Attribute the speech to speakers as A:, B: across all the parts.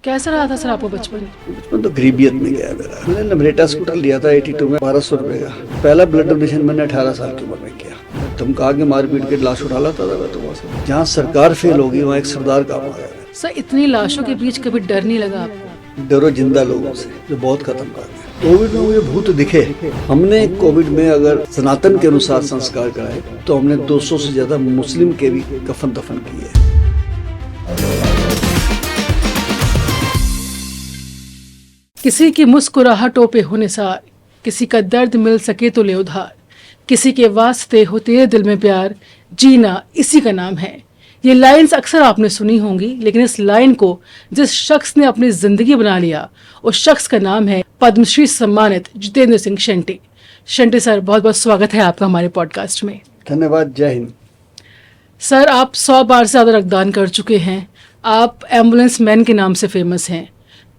A: कैसा रहा था सर आपका बचपन?
B: बचपन तो गरीबियत में गया मेरा। मैंने लमरेटा स्कूटर लिया था 82 में 1200 रुपए का। पहला ब्लड डोनेशन मैंने 18 साल की उम्र में किया। धमका के मार पीट के लाश उठा लाता था मैं तो वहाँ से। जहाँ सरकार फेल होगी वहाँ एक सरदार काम आ गया।
A: सर इतनी लाशों के बीच कभी डर नहीं लगा आपको?
B: डरो जिंदा लोगों से जो बहुत खतरनाक है। कोविड में मुझे भूत दिखे। हमने कोविड में अगर सनातन के अनुसार संस्कार कराए तो हमने 200 से ज्यादा मुस्लिम के भी कफन दफन किए।
A: किसी की मुस्कुराहटों पे हो निसार, किसी का दर्द मिल सके तो ले उधार, किसी के वास्ते हो तेरे दिल में प्यार, जीना इसी का नाम है। ये लाइंस अक्सर आपने सुनी होंगी, लेकिन इस लाइन को जिस शख्स ने अपनी जिंदगी बना लिया उस शख्स का नाम है पद्मश्री सम्मानित जितेंद्र सिंह शंटी। शंटी सर, बहुत बहुत स्वागत है आपका हमारे पॉडकास्ट में।
B: धन्यवाद। जय हिंद।
A: सर, आप 100 बार से ज्यादा रक्तदान कर चुके हैं। आप एम्बुलेंस मैन के नाम से फेमस हैं।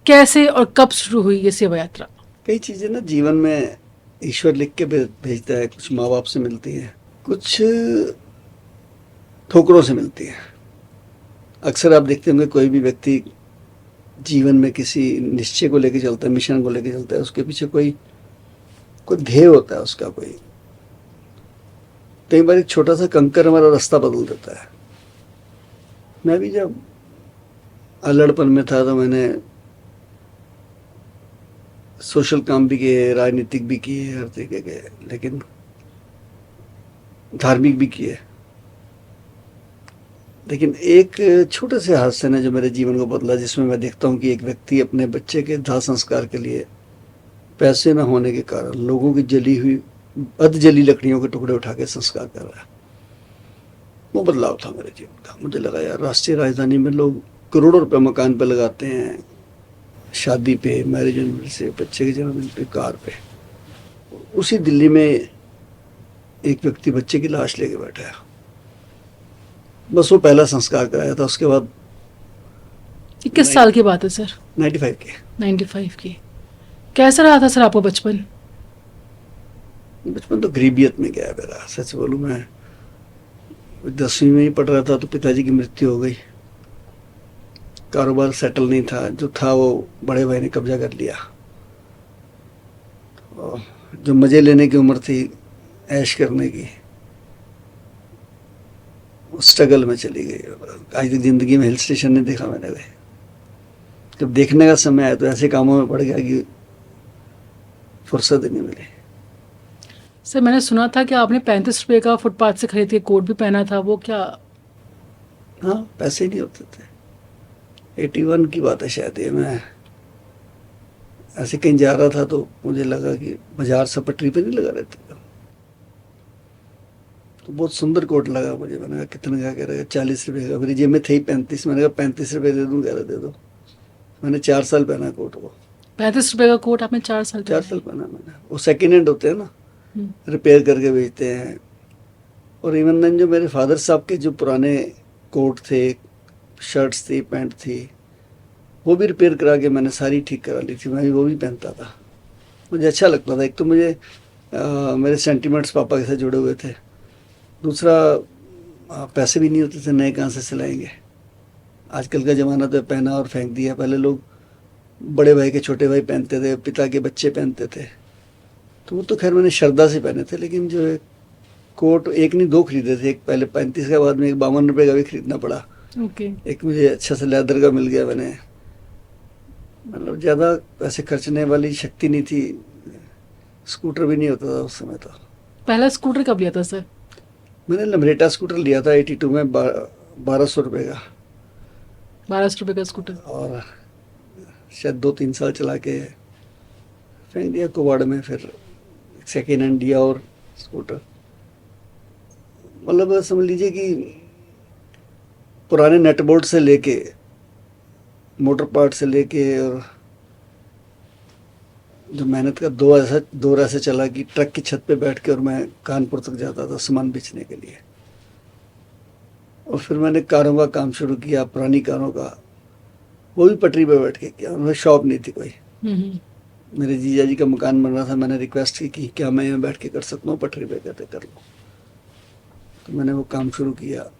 A: कैसे और कब शुरू हुई ये सेवा यात्रा?
B: कई चीजें ना जीवन में ईश्वर लिख के भेजता है। कुछ माँ बाप से मिलती है, कुछ ठोकरों से मिलती है। अक्सर आप देखते होंगे कोई भी व्यक्ति जीवन में किसी निश्चय को लेकर चलता है, मिशन को लेकर चलता है, उसके पीछे कोई ध्येय होता है उसका। कोई कई बार एक छोटा सा कंकर हमारा रास्ता बदल देता है। मैं भी जब अल्लड़पन में था तो मैंने सोशल काम भी किए, राजनीतिक भी किए, हर तरीके के, लेकिन धार्मिक भी किए। लेकिन एक छोटे से हादसे ने जो मेरे जीवन को बदला, जिसमें मैं देखता हूँ कि एक व्यक्ति अपने बच्चे के दाह संस्कार के लिए पैसे न होने के कारण लोगों की जली हुई अध जली लकड़ियों के टुकड़े उठा के संस्कार कर रहा है। वो बदलाव था मेरे जीवन का। मुझे लगा यार, राष्ट्रीय राजधानी में लोग करोड़ों रुपए मकान पे लगाते हैं, शादी पे, मैरिज एनिवर्सरी, बच्चे के जन्मदिन पे, कार पे। उसी दिल्ली में एक व्यक्ति बच्चे की लाश लेके बैठा है। बस वो पहला संस्कार कराया था। उसके बाद
A: किस साल की बात है सर?
B: 95 के।
A: 95 की। कैसा रहा था सर आपका बचपन?
B: बचपन तो गरीबियत में गया मेरा। सच बोलूं, मैं 10वीं में ही पढ़ रहा था तो पिताजी की मृत्यु हो गई। कारोबार सेटल नहीं था, जो था वो बड़े भाई ने कब्जा कर लिया। और जो मजे लेने की उम्र थी, ऐश करने की, स्ट्रगल में चली गई। आज तक जिंदगी में हिल स्टेशन नहीं देखा मैंने भाई। जब देखने का समय आया तो ऐसे कामों में पड़ गया कि फुर्सत ही नहीं मिली।
A: सर, मैंने सुना था कि आपने 35 रुपए का फुटपाथ से खरीद के कोट भी पहना था, वो क्या?
B: हाँ, पैसे ही नहीं होते थे। 81 की बात है शायद ये। मैं ऐसे कहीं जा रहा था तो मुझे लगा कि बाजार से पटरी पे नहीं लगा रहते, तो बहुत सुंदर कोट लगा मुझे। मैंने कहा कितने का? कह रहा 40 रुपए का। मेरी जेब में थे ही 35। मैंने कहा 35 रुपए दे दूँ? कह रहा दे दो। मैंने 4 साल पहना कोट। वो
A: 35 रुपए का कोट आपने 4 साल
B: 4 साल पहना मैंने। वो सेकेंड हैंड होते हैं ना, रिपेयर करके बेचते हैं। और इवन देन जो मेरे फादर साहब के जो पुराने कोट थे, शर्ट्स थी, पैंट थी, वो भी रिपेयर करा के मैंने सारी ठीक करा ली थी। मैं भी वो भी पहनता था। मुझे अच्छा लगता था। एक तो मुझे मेरे सेंटिमेंट्स पापा के साथ जुड़े हुए थे। दूसरा, पैसे भी नहीं होते थे, नए कहाँ से सिलाएंगे। आजकल का ज़माना तो पहना और फेंक दिया। पहले लोग बड़े भाई के छोटे भाई पहनते थे, पिता के बच्चे पहनते थे, तो वो तो खैर मैंने श्रद्धा से पहने थे। लेकिन जो है कोट एक नहीं 2 खरीदे थे। एक पहले 35 के बाद में एक 52 रुपये का भी खरीदना पड़ा। एक मुझे अच्छा सा लेदर का मिल गया। मैंने मतलब ज़्यादा पैसे खर्चने वाली शक्ति नहीं थी। स्कूटर भी नहीं होता था उस समय। तो
A: पहला स्कूटर कब लिया था सर?
B: मैंने लमरेटा स्कूटर लिया था 82 में 1200 रुपये का।
A: 1200 रुपए का स्कूटर।
B: और शायद 2-3 साल चला के फेंक दिया कुवाड़ में। फिर सेकेंड हैंड लिया और स्कूटर। मतलब समझ लीजिए कि पुराने नट बोल्ट से लेके, मोटर पार्ट से लेके, और जो मेहनत का दौर ऐसे चला कि ट्रक की छत पे बैठ के और मैं कानपुर तक जाता था सामान बेचने के लिए। और फिर मैंने कारों का काम शुरू किया, पुरानी कारों का। वो भी पटरी पे बैठ के किया। उनमें शॉप नहीं थी कोई। मेरे जीजा जी का मकान बन रहा था। मैंने रिक्वेस्ट की कि क्या मैं यहाँ बैठ के कर सकता हूँ पटरी पे? कहते कर लो। तो मैंने वो काम शुरू किया,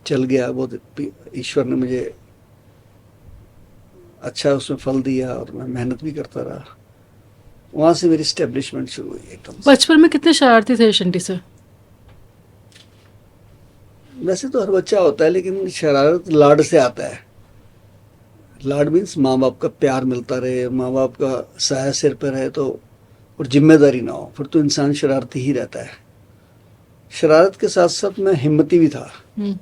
B: चल गया। बहुत ईश्वर ने मुझे अच्छा उसमें फल दिया और मैं मेहनत भी करता रहा। वहाँ से मेरी स्टेब्लिशमेंट शुरू हुई एकदम से।
A: बचपन में कितने शरारती थे शंटी सर?
B: वैसे तो हर बच्चा होता है, लेकिन शरारत लाड से आता है। लाड मीन्स माँ बाप का प्यार मिलता रहे, माँ बाप का साया सिर पर रहे, तो और जिम्मेदारी ना हो, फिर तो इंसान शरारती ही रहता है। शरारत के साथ साथ मैं हिम्मती भी था।
A: हम्म,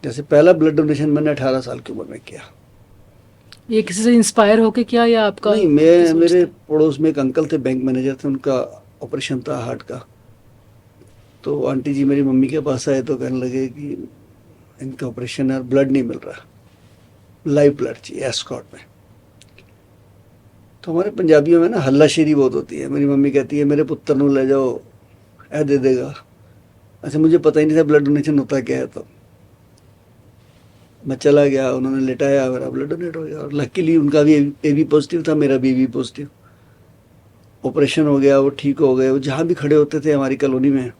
B: जैसे पहला ब्लड डोनेशन मैंने 18 साल की उम्र में किया।
A: ये किसी से इंस्पायर होके किया या आपका
B: नहीं,
A: खुद की
B: मैं
A: सोच
B: मेरे
A: थी?
B: पड़ोस में एक अंकल थे, बैंक मैनेजर थे, उनका ऑपरेशन था हार्ट का। तो आंटी जी मेरी मम्मी के पास आए तो कहने लगे कि इनका ऑपरेशन है और ब्लड नहीं मिल रहा, लाइव ब्लड चाहिए एस्कॉट में। तो हमारे पंजाबियों में ना हल्लाशेरी बहुत होती है। मेरी मम्मी कहती है मेरे पुत्र नू ले जाओ, ए दे देगा। अच्छा, मुझे पता ही नहीं था ब्लड डोनेशन होता क्या है। तो मैं चला गया, उन्होंने लेटाया, मेरा ब्लड डोनेट हो गया। और लकीली उनका भी ए बी पॉजिटिव था, मेरा भी पॉजिटिव। ऑपरेशन हो गया, वो ठीक हो गए। वो जहाँ भी खड़े होते थे हमारी कॉलोनी में,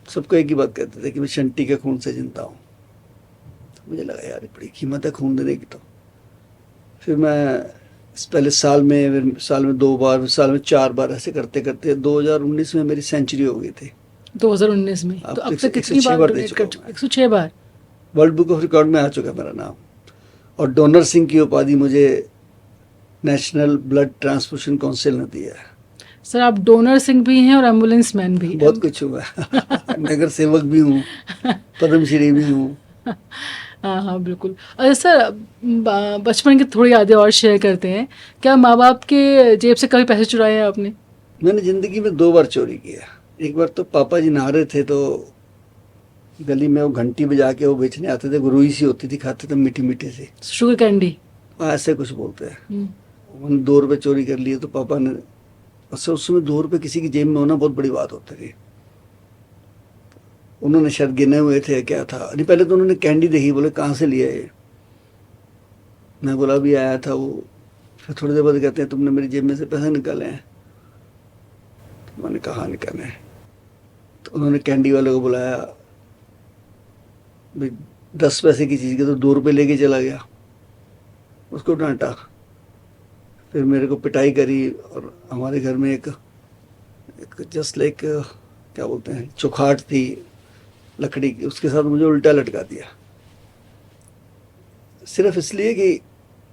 B: सबको एक ही बात कहते थे कि मैं शंटी के खून से जिंदा हूँ। तो मुझे लगा यार बड़ी कीमत है खून देने की। तो फिर मैं पहले साल में, फिर साल में 2 बार, फिर साल में 4 बार, ऐसे करते करते 2019 में मेरी सेंचुरी हो गई थी।
A: 2019 में?
B: अब
A: तो अब
B: तक
A: तक कितनी
B: 106
A: बार
B: बार दे
A: डोनेट
B: चुका
A: कर
B: हूँ
A: चुके?
B: मैं।
A: 106 बार?
B: वर्ल्ड बुक ऑफ रिकॉर्ड में आ चुका है मेरा नाम। और डोनर सिंह की उपाधि मुझे नेशनल ब्लड ट्रांसफ्यूजन काउंसिल ने दिया है।
A: सर आप डोनर सिंह भी हैं और एम्बुलेंस मैन भी।
B: बहुत कुछ हूँ मैं। नगर सेवक भी हूँ, पद्मश्री भी हूँ।
A: हाँ हाँ बिल्कुल। अच्छा सर, बचपन की थोड़ी यादें और शेयर करते हैं। क्या माँ बाप के जेब से कभी पैसे चुराए हैं आपने?
B: मैंने ज़िंदगी में 2 बार चोरी किया। एक बार तो पापा जी नहा रहे थे, तो गली में वो घंटी बजा के वो बेचने आते थे, रुई सी होती थी, खाते थे मीठी मीठी सी।
A: Sugar candy?
B: ऐसे कुछ बोलते हैं।
A: हम्म,
B: उन्होंने 2 रुपये चोरी कर लिए, तो पापा ने, उस समय 2 रुपये किसी की जेब में होना बहुत बड़ी बात होती थी। उन्होंने शायद गिने हुए थे, क्या था नहीं, पहले तो उन्होंने कैंडी देखी, बोले कहाँ से लिया ये। मैं बोला भी आया था वो। फिर थोड़ी देर बाद कहते हैं तुमने मेरी जेब में से पैसे निकाले हैं। तो मैंने कहा निकाले हैं। तो उन्होंने कैंडी वाले को बुलाया, भाई 10 पैसे की चीज़ के तो 2 रुपये लेके चला गया। उसको डांटा, फिर मेरे को पिटाई करी। और हमारे घर में एक जस्ट लाइक क्या बोलते हैं, चौखाट थी लकड़ी की, उसके साथ मुझे उल्टा लटका दिया, सिर्फ इसलिए कि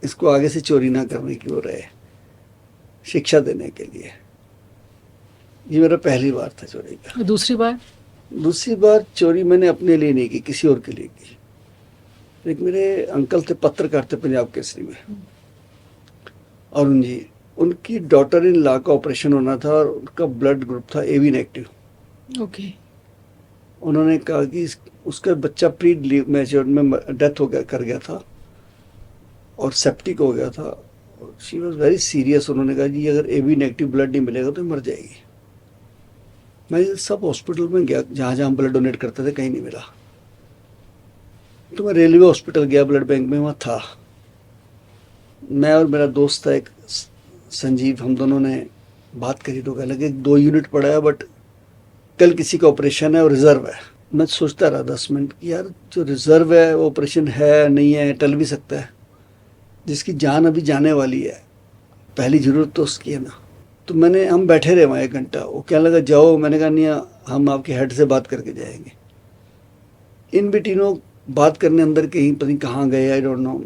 B: इसको आगे से चोरी ना करने की हो रहे, शिक्षा देने के लिए। ये मेरा पहली बार था चोरी का।
A: और दूसरी बार?
B: दूसरी बार चोरी मैंने अपने लिए नहीं की, किसी और के लिए की। एक मेरे अंकल थे, पत्रकार थे पंजाब केसरी में, अरुण जी। उनकी डॉटर इन लॉ का ऑपरेशन होना था और उनका ब्लड ग्रुप था AB नेगेटिव।
A: ओके।
B: उन्होंने कहा कि उसका बच्चा प्री मैच्योर में डेथ हो गया, कर गया था और सेप्टिक हो गया था। She was very serious. उन्होंने कहा जी अगर AB नेगेटिव ब्लड नहीं मिलेगा तो मर जाएगी। मैं सब हॉस्पिटल में गया, जहाँ जहाँ ब्लड डोनेट करते थे, कहीं नहीं मिला। तो मैं रेलवे हॉस्पिटल गया, ब्लड बैंक में, वहाँ था। मैं और मेरा दोस्त था एक संजीव, हम दोनों ने बात करी तो कह लगे 2 यूनिट पड़ा है, बट कल किसी का ऑपरेशन है और रिजर्व है। मैं सोचता रहा 10 मिनट कि यार जो रिजर्व है वो ऑपरेशन है नहीं है, टल भी सकता है। जिसकी जान अभी जाने वाली है, पहली ज़रूरत तो उसकी है ना। तो हम बैठे रहे वहाँ 1 घंटा। वो कहने लगा जाओ। मैंने कहा नहीं, हम आपके हेड से बात करके जाएंगे। इन बिटवीनों बात करने अंदर कहीं पता नहीं कहाँ गए, आई डोंट नो।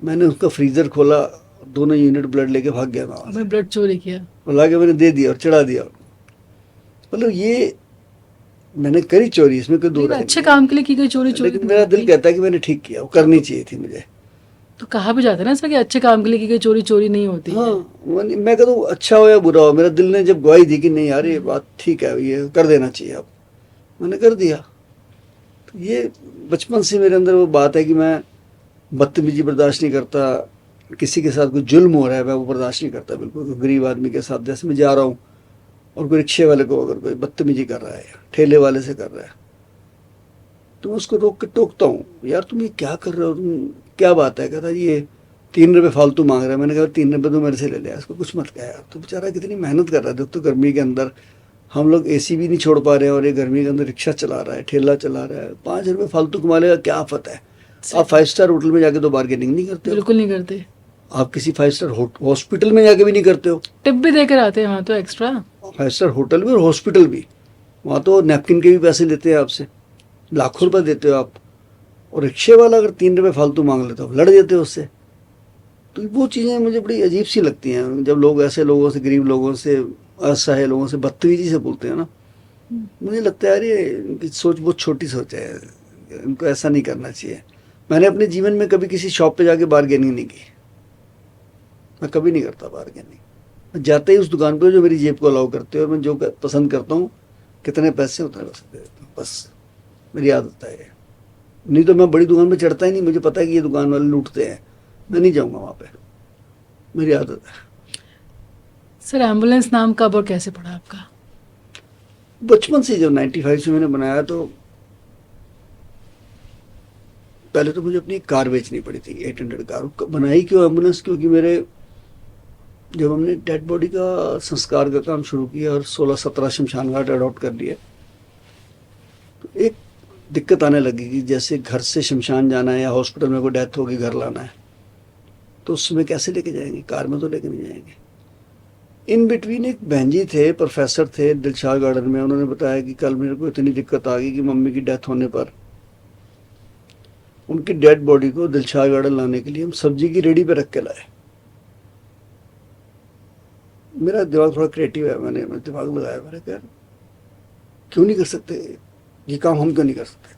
B: मैंने उसका फ्रीज़र खोला, 2 यूनिट ब्लड लेके भाग गया मैं वहाँ से।
A: मैं ब्लड चोरी किया?
B: और लाके मैंने दे दिया और चढ़ा दिया। मतलब ये मैंने करी चोरी, इसमें कोई दो
A: लेकिन
B: राय
A: अच्छे
B: नहीं
A: काम के लिए की गई चोरी
B: है।
A: चोरी
B: लेकिन
A: नहीं
B: मेरा दिल
A: होती।
B: कहता है कि मैंने ठीक किया, वो करनी चाहिए थी मुझे।
A: तो कहा भी जाता है ना सर कि अच्छे काम के लिए की गई चोरी चोरी नहीं होती है।
B: हाँ, मैं कहता हूँ अच्छा हो या बुरा हो, मेरा दिल ने जब गवाही दी कि नहीं यार ये बात ठीक है, ये कर देना चाहिए, अब मैंने कर दिया। तो ये बचपन से मेरे अंदर वो बात है कि मैं बदतमीजी बर्दाश्त नहीं करता। किसी के साथ कोई जुल्म हो रहा है मैं वो बर्दाश्त नहीं करता बिल्कुल। गरीब आदमी के साथ, जैसे मैं जा रहा हूँ और कोई रिक्शे वाले को अगर कोई बदतमीजी कर रहा है, ठेले वाले से कर रहा है, तो मैं उसको रोक के टोकता हूँ, यार तुम ये क्या कर रहे हो, तुम क्या बात है। कहता ये 3 रुपये फालतू मांग रहा है। मैंने कहा 3 रुपये तो मेरे से ले लिया, इसको कुछ मत कहा यार। तो बेचारा कितनी मेहनत कर रहा है। तो गर्मी के अंदर हम लोग AC भी नहीं छोड़ पा रहे हैं और ये गर्मी के अंदर रिक्शा चला रहा है, ठेला चला रहा है, 5 रुपये फालतू कमा लेगा, क्या आफत है।
A: सही।
B: आप 5 स्टार होटल में जाके तो बार्गेनिंग नहीं करते हो,
A: बिल्कुल नहीं करते।
B: आप किसी 5 स्टार हॉस्पिटल में जाके भी नहीं करते हो।
A: टिप भी देकर आते हैं वहाँ तो एक्स्ट्रा।
B: 5 स्टार होटल भी और हॉस्पिटल भी, वहाँ तो नैपकिन के भी पैसे लेते हैं आपसे, लाखों रुपए देते हो आप। और रिक्शे वाला अगर 3 रुपए फालतू मांग लेता हो, लड़ देते हो उससे। तो वो चीज़ें मुझे बड़ी अजीब सी लगती हैं, जब लोग ऐसे लोगों से, गरीब लोगों से, असहाय लोगों से बदतमीजी से बोलते हैं ना। मुझे लगता है यार ये इनकी सोच बहुत छोटी सोच है, इनको ऐसा नहीं करना चाहिए। मैंने अपने जीवन में कभी किसी शॉप पे जाके बार्गेनिंग नहीं की, मैं कभी नहीं करता बार्गेनिंग। मैं जाते ही उस दुकान पे जो मेरी जेब को अलाउ करते हो, मैं जो पसंद करता हूँ, कितने पैसे उतने पैसे दे देता हूँ, बस मेरी आदत है ये। नहीं तो मैं बड़ी दुकान पे चढ़ता ही नहीं, मुझे पता है कि ये दुकान वाले लूटते हैं, मैं नहीं जाऊँगा वहाँ पे, मेरी आदत है।
A: सर एम्बुलेंस नाम कब और कैसे पड़ा आपका?
B: बचपन से, जब 95 से मैंने बनाया तो पहले तो मुझे अपनी कार बेचनी पड़ी थी, 800 कार। बनाई क्यों एम्बुलेंस? क्योंकि मेरे, जब हमने डेड बॉडी का संस्कार का काम शुरू किया और 16-17 शमशान घाट अडॉप्ट कर लिए, तो एक दिक्कत आने लगी कि जैसे घर से शमशान जाना है या हॉस्पिटल में कोई डेथ होगी, घर लाना है, तो उस समय कैसे लेके जाएंगे? कार में तो लेके नहीं जाएंगे। इन बिटवीन एक बहन जी थे, प्रोफेसर थे दिलशाद गार्डन में, उन्होंने बताया कि कल मेरे को इतनी दिक्कत आ गई कि मम्मी की डेथ होने पर उनकी डेड बॉडी को दिलशाद गार्डन लाने के लिए हम सब्जी की रेडी पे रख के लाए। मेरा दिमाग थोड़ा क्रिएटिव है, मैंने दिमाग लगाया, मैंने कहा क्यों नहीं कर सकते ये काम, हम क्यों नहीं कर सकते?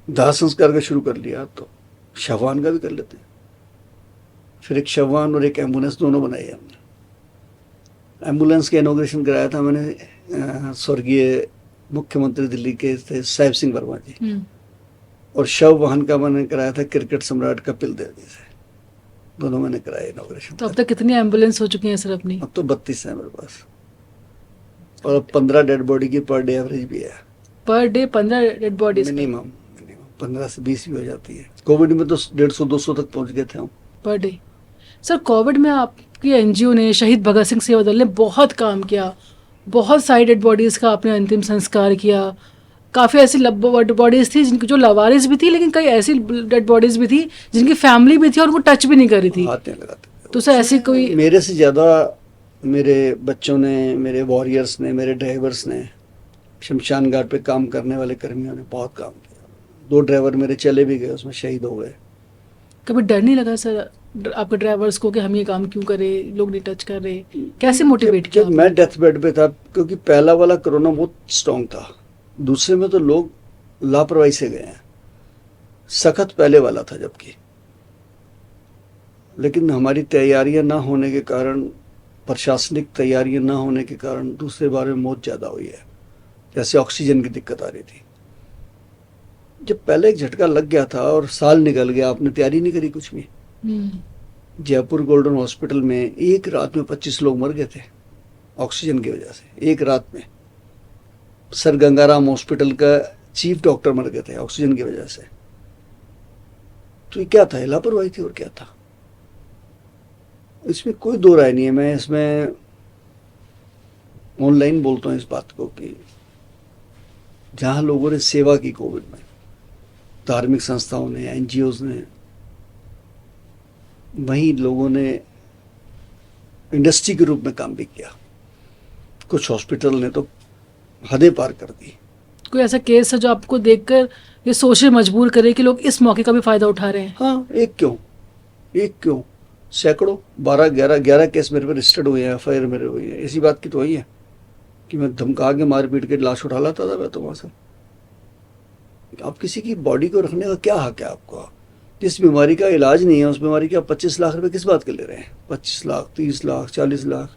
B: दाह संस्कार का शुरू कर लिया तो शववाहन का भी कर लेते हैं। फिर एक शववाहन और एक एम्बुलेंस दोनों बनाई है हमने। एम्बुलेंस का इनॉग्रेशन कराया था मैंने स्वर्गीय मुख्यमंत्री दिल्ली के थे साहिब सिंह वर्मा जी, और शव वाहन का मैंने कराया था क्रिकेट सम्राट कपिल देव जी से। दोनों मैंने कराया इनॉग्रेशन।
A: तो अब तक कितनी एम्बुलेंस हो चुकी हैं सर अपनी?
B: अब तो 32 है मेरे पास, और अब 15 डेड बॉडी की पर डे एवरेज भी है।
A: Per day 15 dead bodies?
B: Minimum 15 से 20 भी हो जाती है। कोविड में तो 150-200 तक पहुंच गए थे हम
A: पर डे। सर कोविड में आपकी एनजीओ ने, शहीद भगत सिंह सेवा दल ने बहुत काम किया, बहुत सारी डेड बॉडीज़ का आपने अंतिम संस्कार किया। काफ़ी ऐसी डेड बॉडीज़ थी जिनकी जो लावारिस भी थी, लेकिन कई ऐसी डेड बॉडीज़ भी थी जिनकी फैमिली भी थी और उनको टच भी नहीं करी थी।
B: हाथ नहीं लगाते।
A: तो सर ऐसी कोई,
B: मेरे से ज़्यादा मेरे बच्चों ने, मेरे वॉरियर्स ने, मेरे ड्राइवर्स ने, शमशान घाट पे काम करने वाले कर्मियों ने बहुत काम किया। 2 ड्राइवर मेरे चले भी गए, उसमें शहीद हो गए।
A: कभी डर नहीं लगा सर आपके ड्राइवर्स को कि हम ये काम क्यों करें, लोग नहीं टच कर रहे? कैसे मोटिवेट किया
B: जब मैं डेथ बेड पे था, क्योंकि पहला वाला कोरोना बहुत स्ट्रांग था, दूसरे में तो लोग लापरवाही से गए हैं, सख्त पहले वाला था जबकि। लेकिन हमारी तैयारियां ना होने के कारण, प्रशासनिक तैयारियां ना होने के कारण दूसरे बार में मौत ज़्यादा हुई है। जैसे ऑक्सीजन की दिक्कत आ रही थी, जब पहले एक झटका लग गया था और साल निकल गया, आपने तैयारी नहीं करी कुछ भी। जयपुर गोल्डन हॉस्पिटल में एक रात में 25 लोग मर गए थे ऑक्सीजन की वजह से, एक रात में। सर गंगाराम हॉस्पिटल का चीफ डॉक्टर मर गए थे ऑक्सीजन की वजह से। तो ये क्या था? लापरवाही थी और क्या था? इसमें कोई दो राय नहीं है। मैं इसमें ऑनलाइन बोलता हूँ इस बात को कि जहाँ लोगों ने सेवा की कोविड में, धार्मिक संस्थाओं ने, एनजीओज ने, वहीं लोगों ने इंडस्ट्री के रूप में काम भी किया। कुछ हॉस्पिटल ने तो हदें पार कर दी।
A: कोई ऐसा केस है जो आपको देखकर ये सोचने मजबूर करे कि लोग इस मौके का भी फायदा उठा रहे हैं?
B: हाँ, एक क्यों सैकड़ों, 11 केस मेरे पर रजिस्टर्ड हुए हैं, एफआईआर मेरे हुई है। इसी बात की तो वही है कि मैं धमका के मार पीट के लाश उठा लाता था मैं तो वहाँ से। आप किसी की बॉडी को रखने का क्या हक है आपको? जिस बीमारी का इलाज नहीं है, उस बीमारी के आप 25 लाख रुपए किस बात के ले रहे हैं? 25 लाख, 30 लाख, 40 लाख,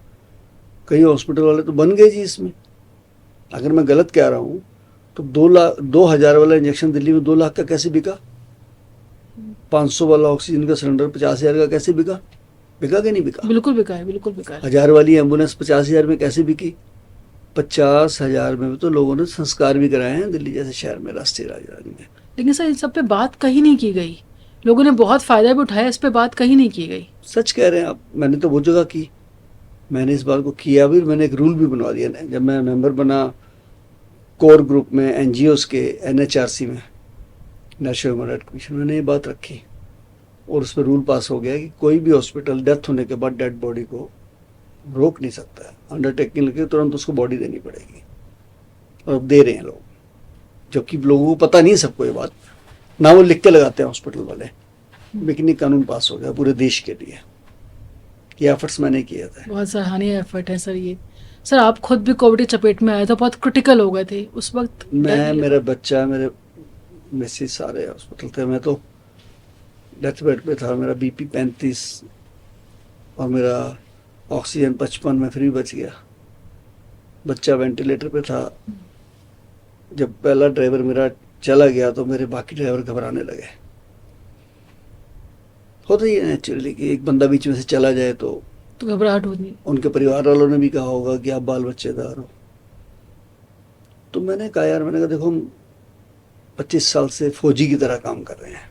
B: कई हॉस्पिटल वाले तो बन गए जी इसमें। अगर मैं गलत कह रहा हूँ तो 2,000 वाला इंजेक्शन दिल्ली में 2 लाख का कैसे बिका? 500 वाला ऑक्सीजन का सिलेंडर 50,000 का कैसे बिका? बिका कि नहीं बिका?
A: बिल्कुल बिका है, बिल्कुल बिका है।
B: 1000 वाली एम्बुलेंस 50,000 में कैसे बिकी? 50,000 में तो लोगों ने संस्कार भी कराए हैं दिल्ली जैसे शहर में, राष्ट्रीय राजधानी में।
A: लेकिन सर इन सब पे बात कहीं नहीं की गई। लोगों ने बहुत फायदा भी उठाया, इस पे बात कहीं नहीं की गई।
B: सच कह रहे हैं आप। मैंने तो वो जगह की, मैंने इस बात को किया भी। मैंने एक रूल भी बनवा दिया ना, जब मैं मेंबर बना कोर ग्रुप में एनजीओस के, एनएचआरसी में, नेशनल ह्यूमन राइट कमीशन, मैंने ये बात रखी और उस पर रूल पास हो गया कि कोई भी हॉस्पिटल डेथ होने के बाद डेड बॉडी को रोक नहीं सकता है, अंडरटेकिंग लेके तुरंत उसको बॉडी देनी पड़ेगी। और अब दे रहे हैं लोग, जबकि लोगों को पता नहीं है सबको ये बात, ना वो लिख के लगाते हैं हॉस्पिटल वाले, लेकिन ये कानून पास हो गया पूरे देश के लिए। ये एफर्ट्स मैंने किए थे।
A: बहुत सराहनीय एफर्ट है सर ये। सर आप खुद भी कोविड की चपेट में आए तो बहुत क्रिटिकल हो गए थे उस वक्त।
B: मैं, मेरा बच्चा, मेरे मिसेस सारे हॉस्पिटल थे। मैं तो डेथ बेड पे था, मेरा बीपी 35 और मेरा ऑक्सीजन 55 में फिर भी बच गया। बच्चा वेंटिलेटर पे था। जब पहला ड्राइवर मेरा चला गया तो मेरे बाकी ड्राइवर घबराने लगे। होता ही है नेचुरली कि एक बंदा बीच में से चला जाए तो
A: घबराहट होती।
B: उनके परिवार वालों ने भी कहा होगा कि आप बाल बच्चेदार हो। तो मैंने कहा यार, मैंने कहा देखो हम 25 साल से फौजी की तरह काम कर रहे हैं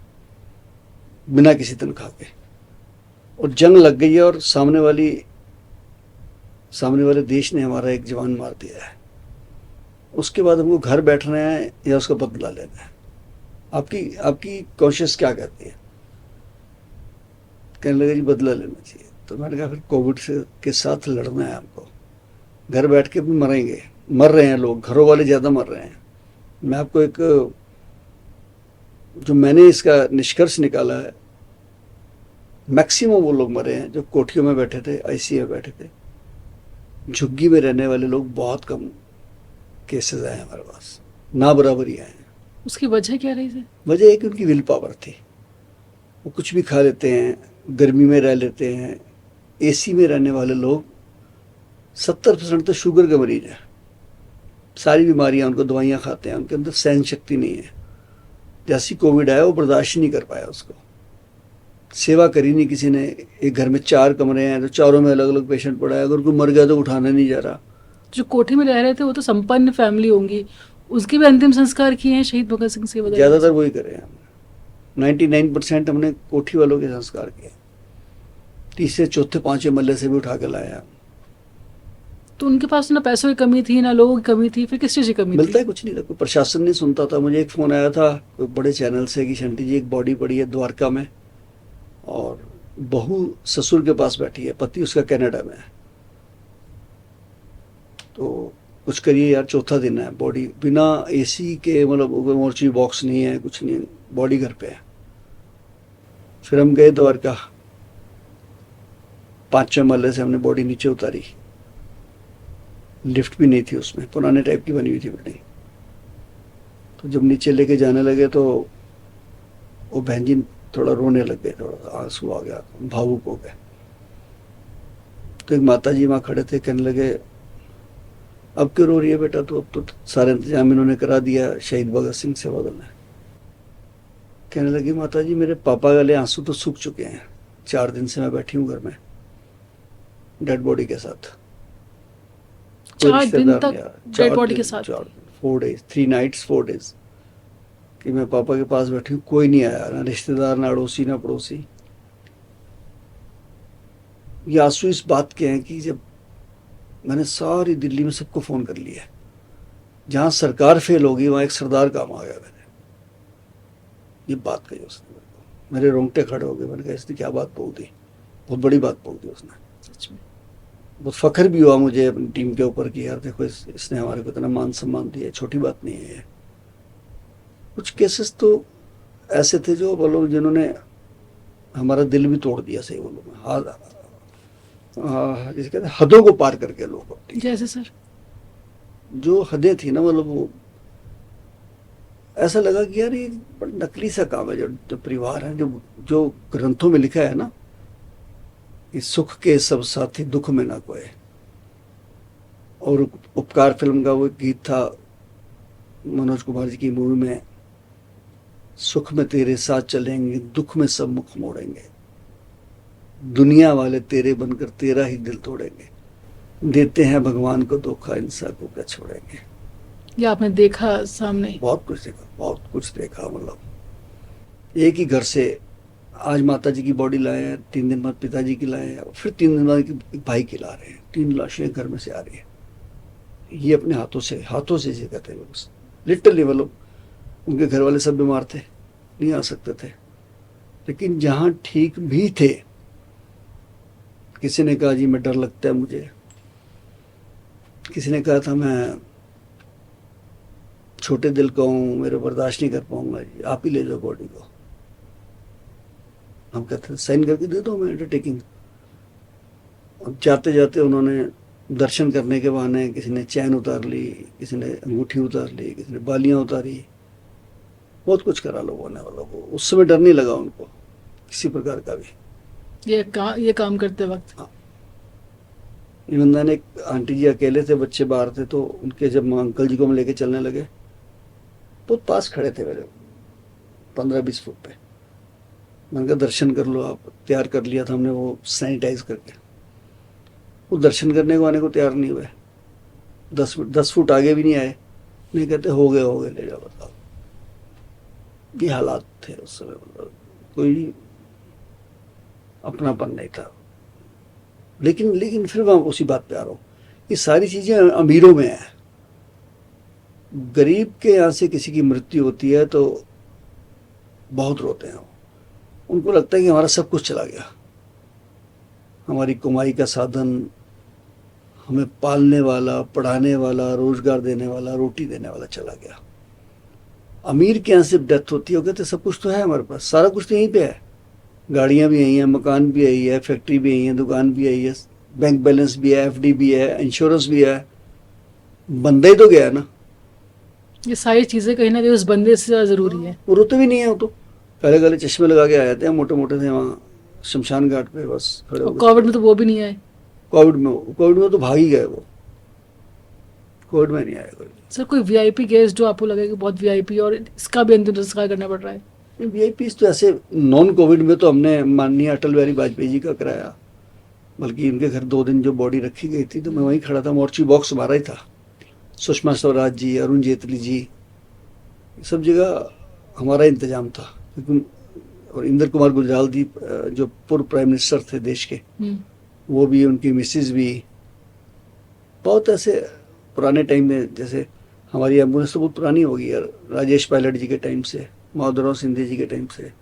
B: बिना किसी तनख्वाह के, और जंग लग गई है और सामने वाले देश ने हमारा एक जवान मार दिया है। उसके बाद हमको घर बैठना है या उसका बदला लेना है? आपकी कॉन्शियस क्या कहती है? कहने लगे जी बदला लेना चाहिए। तो मैंने कहा फिर कोविड से के साथ लड़ना है हमको। घर बैठ के भी मरेंगे, मर रहे हैं लोग, घरों वाले ज़्यादा मर रहे हैं। मैं आपको एक जो मैंने इसका निष्कर्ष निकाला है, मैक्सिमम वो लोग मरे हैं जो कोठियों में बैठे थे, आईसीयू में बैठे थे। झुग्गी में रहने वाले लोग बहुत कम केसेस आए हमारे पास, ना बराबरी आए हैं।
A: उसकी वजह क्या रही सर?
B: वजह है कि उनकी विल पावर थी। वो कुछ भी खा लेते हैं, गर्मी में रह लेते हैं। एसी में रहने वाले लोग 70% तो शुगर के मरीज हैं। सारी बीमारियां, उनको दवाइयां खाते हैं, उनके अंदर सहन शक्ति नहीं है। जैसी कोविड आया वो बर्दाश्त नहीं कर पाया उसको। सेवा करी नहीं किसी ने। एक घर में 4 कमरे हैं तो चारों में अलग अलग पेशेंट पड़ा है, अगर कोई मर गया तो उठाना नहीं जा रहा।
A: जो कोठी में रह रहे थे वो तो संपन्न फैमिली होंगी, उसके भी अंतिम संस्कार किए हैं शहीद भगत सिंह सेवादल?
B: ज़्यादातर वही करे हैं हमने। 99% हमने कोठी वालों के संस्कार किए। तीसरे चौथे पांचवें मल्ले से भी उठा के लाया।
A: तो उनके पास ना पैसों की कमी थी, ना लोगों की कमी थी, फिर किस चीज़ की कमी थी?
B: मिलता है कुछ नहीं था, कोई प्रशासन नहीं सुनता था। मुझे एक फ़ोन आया था कोई बड़े चैनल से कि शंटी जी एक बॉडी पड़ी है द्वारका में और बहू ससुर के पास बैठी है, पति उसका कनाडा में है, तो कुछ करिए यार, चौथा दिन है, बॉडी बिना एसी के, मतलब मोर्चरी बॉक्स नहीं है, कुछ नहीं, बॉडी घर पे है। फिर हम गए द्वारका, 5वें मल्ले से हमने बॉडी नीचे उतारी। लिफ्ट भी नहीं थी उसमें, पुराने टाइप की बनी हुई थी बिल्डिंग। तो जब नीचे लेके जाने लगे तो वो बहन जी थोड़ा रोने लग गए, थोड़ा आंसू आ गया, भावुक हो गए। तो एक माता जी वहाँ खड़े थे, कहने लगे अब क्यों रो रही है बेटा? तो अब तो सारे इंतजाम इन्होंने करा दिया शहीद भगत सिंह सेवादल ने। कहने लगी माता जी मेरे पापा वाले आंसू तो सूख चुके हैं, 4 दिन से मैं बैठी हूँ घर में डेड बॉडी के साथ।
A: 4 दिन तक डेड बॉडी के साथ?
B: 4 days, 3 nights 4 days कि मैं पापा के पास बैठी हूँ, कोई नहीं आया, ना रिश्तेदार, ना अड़ोसी, ना पड़ोसी। ये आंसू इस बात के हैं कि जब मैंने सारी दिल्ली में सबको फ़ोन कर लिया, जहाँ सरकार फेल होगी वहाँ एक सरदार काम आ गया मेरे। ये बात कही उसने मेरे को, मेरे रोंगटे खड़े हो गए। मैंने कहा इसने क्या बात बोल दी, बहुत बड़ी बात बोल दी उसने।
A: सच में
B: बहुत फख्र भी हुआ मुझे अपनी टीम के ऊपर कि यार देखो इसने हमारे को इतना मान सम्मान दिया, छोटी बात नहीं है ये। कुछ केसेस तो ऐसे थे जो बोलो जिन्होंने हमारा दिल भी तोड़ दिया, सही बोलो मैं। जिसे कहते हैं हदों को पार करके लोग अपनी,
A: जैसे सर
B: जो हदें थी ना, मतलब वो ऐसा लगा कि यार ये बड़ा नकली सा काम है। जो परिवार है, जो ग्रंथों में लिखा है ना कि सुख के सब साथी दुख में ना कोई, और उपकार फिल्म का वो गीत था मनोज कुमार जी की मूवी में, सुख में तेरे साथ चलेंगे, दुख में सब मुख मोड़ेंगे, दुनिया वाले तेरे बनकर तेरा ही दिल तोड़ेंगे, देते हैं भगवान को धोखा, इंसान को क्या छोड़ेंगे।
A: ये आपने देखा सामने?
B: बहुत कुछ देखा, बहुत कुछ देखा। मतलब एक ही घर से आज माता जी की बॉडी लाए हैं, 3 दिन बाद पिताजी की लाए हैं, फिर 3 दिन बाद एक भाई की ला रहे हैं। 3 लाशें घर में से आ रही है। ये अपने हाथों से जिसे कहते हैं लोग, लिटरली। मतलब उनके घर वाले सब बीमार थे, नहीं आ सकते थे, लेकिन जहाँ ठीक भी थे, किसी ने कहा जी मैं डर लगता है मुझे, किसी ने कहा था मैं छोटे दिल का हूँ, मेरे बर्दाश्त नहीं कर पाऊंगा, जी आप ही ले जाओ बॉडी को। हम कहते थे साइन करके दे दो मैं अंडरटेकिंग। अब जाते जाते उन्होंने दर्शन करने के बहाने किसी ने चैन उतार ली, किसी ने अंगूठी उतार ली, किसी ने बालियां उतारी, बहुत कुछ करा लोगों ने वालों को। उस समय डर नहीं लगा उनको किसी प्रकार का भी।
A: ये काम करते वक्त
B: ईमानदार एक आंटी जी अकेले थे, बच्चे बाहर थे, तो उनके जब अंकल जी को हम लेके चलने लगे, बहुत पास खड़े थे मेरे, 15-20 फुट पे। मैंने कहा दर्शन कर लो आप। तैयार कर लिया था हमने वो सैनिटाइज करके। वो दर्शन करने को आने को तैयार नहीं हुए, 10 फुट आगे भी नहीं आए। नहीं कहते हो गए ले जाओ बताओ। ये हालात थे उस समय, मतलब कोई अपनापन नहीं था। लेकिन फिर मैं उसी बात पे आ रहा हूँ, ये सारी चीजें अमीरों में है। गरीब के यहाँ से किसी की मृत्यु होती है तो बहुत रोते हैं। उनको लगता है कि हमारा सब कुछ चला गया, हमारी कमाई का साधन, हमें पालने वाला, पढ़ाने वाला, रोजगार देने वाला, रोटी देने वाला चला गया। अमीर के यहाँ से डेथ होती है, वो कहते सब कुछ तो है हमारे पास, सारा कुछ तो यहीं पे है, गाड़ियाँ भी यहीं हैं, मकान भी यही है, फैक्ट्री भी यही है, दुकान भी यही है, बैंक बैलेंस भी है, एफडी भी है, इंश्योरेंस भी है, बंदा ही तो गया है ना।
A: ये सारी चीजें कहीं ना कहीं उस बंदे से ज्यादा जरूरी है।
B: वो रोते भी नहीं है, वो तो काले काले चश्मे लगा के आए थे, मोटे मोटे थे, वहाँ शमशान घाट पे बस खड़े हो
A: और
B: गए।
A: कोविड में तो वो भी नहीं आए।
B: कोविड में तो भाग ही गए वो, कोविड में नहीं आए कोई।
A: सर कोई वीआईपी गेस्ट जो आपको लगे कि बहुत वीआईपी और इसका भी अंतिम संस्कार करना पड़ रहा है?
B: वीआईपी तो ऐसे नॉन कोविड में तो हमने माननीय अटल बिहारी वाजपेयी जी का कराया, बल्कि उनके घर 2 दिन जो बॉडी रखी गई थी तो मैं वहीं खड़ा था, मोर्ची बॉक्स हमारा ही था। सुषमा स्वराज जी, अरुण जेटली जी, सब जगह हमारा इंतजाम था। और इंद्र कुमार गुजराल जी जो पूर्व प्राइम मिनिस्टर थे देश के, वो भी, उनकी मिसेज भी, बहुत ऐसे पुराने टाइम में, जैसे हमारी एम्बुलेंस तो बहुत पुरानी होगी यार, राजेश पायलट जी के टाइम से, माधवराव सिंधिया जी के टाइम से,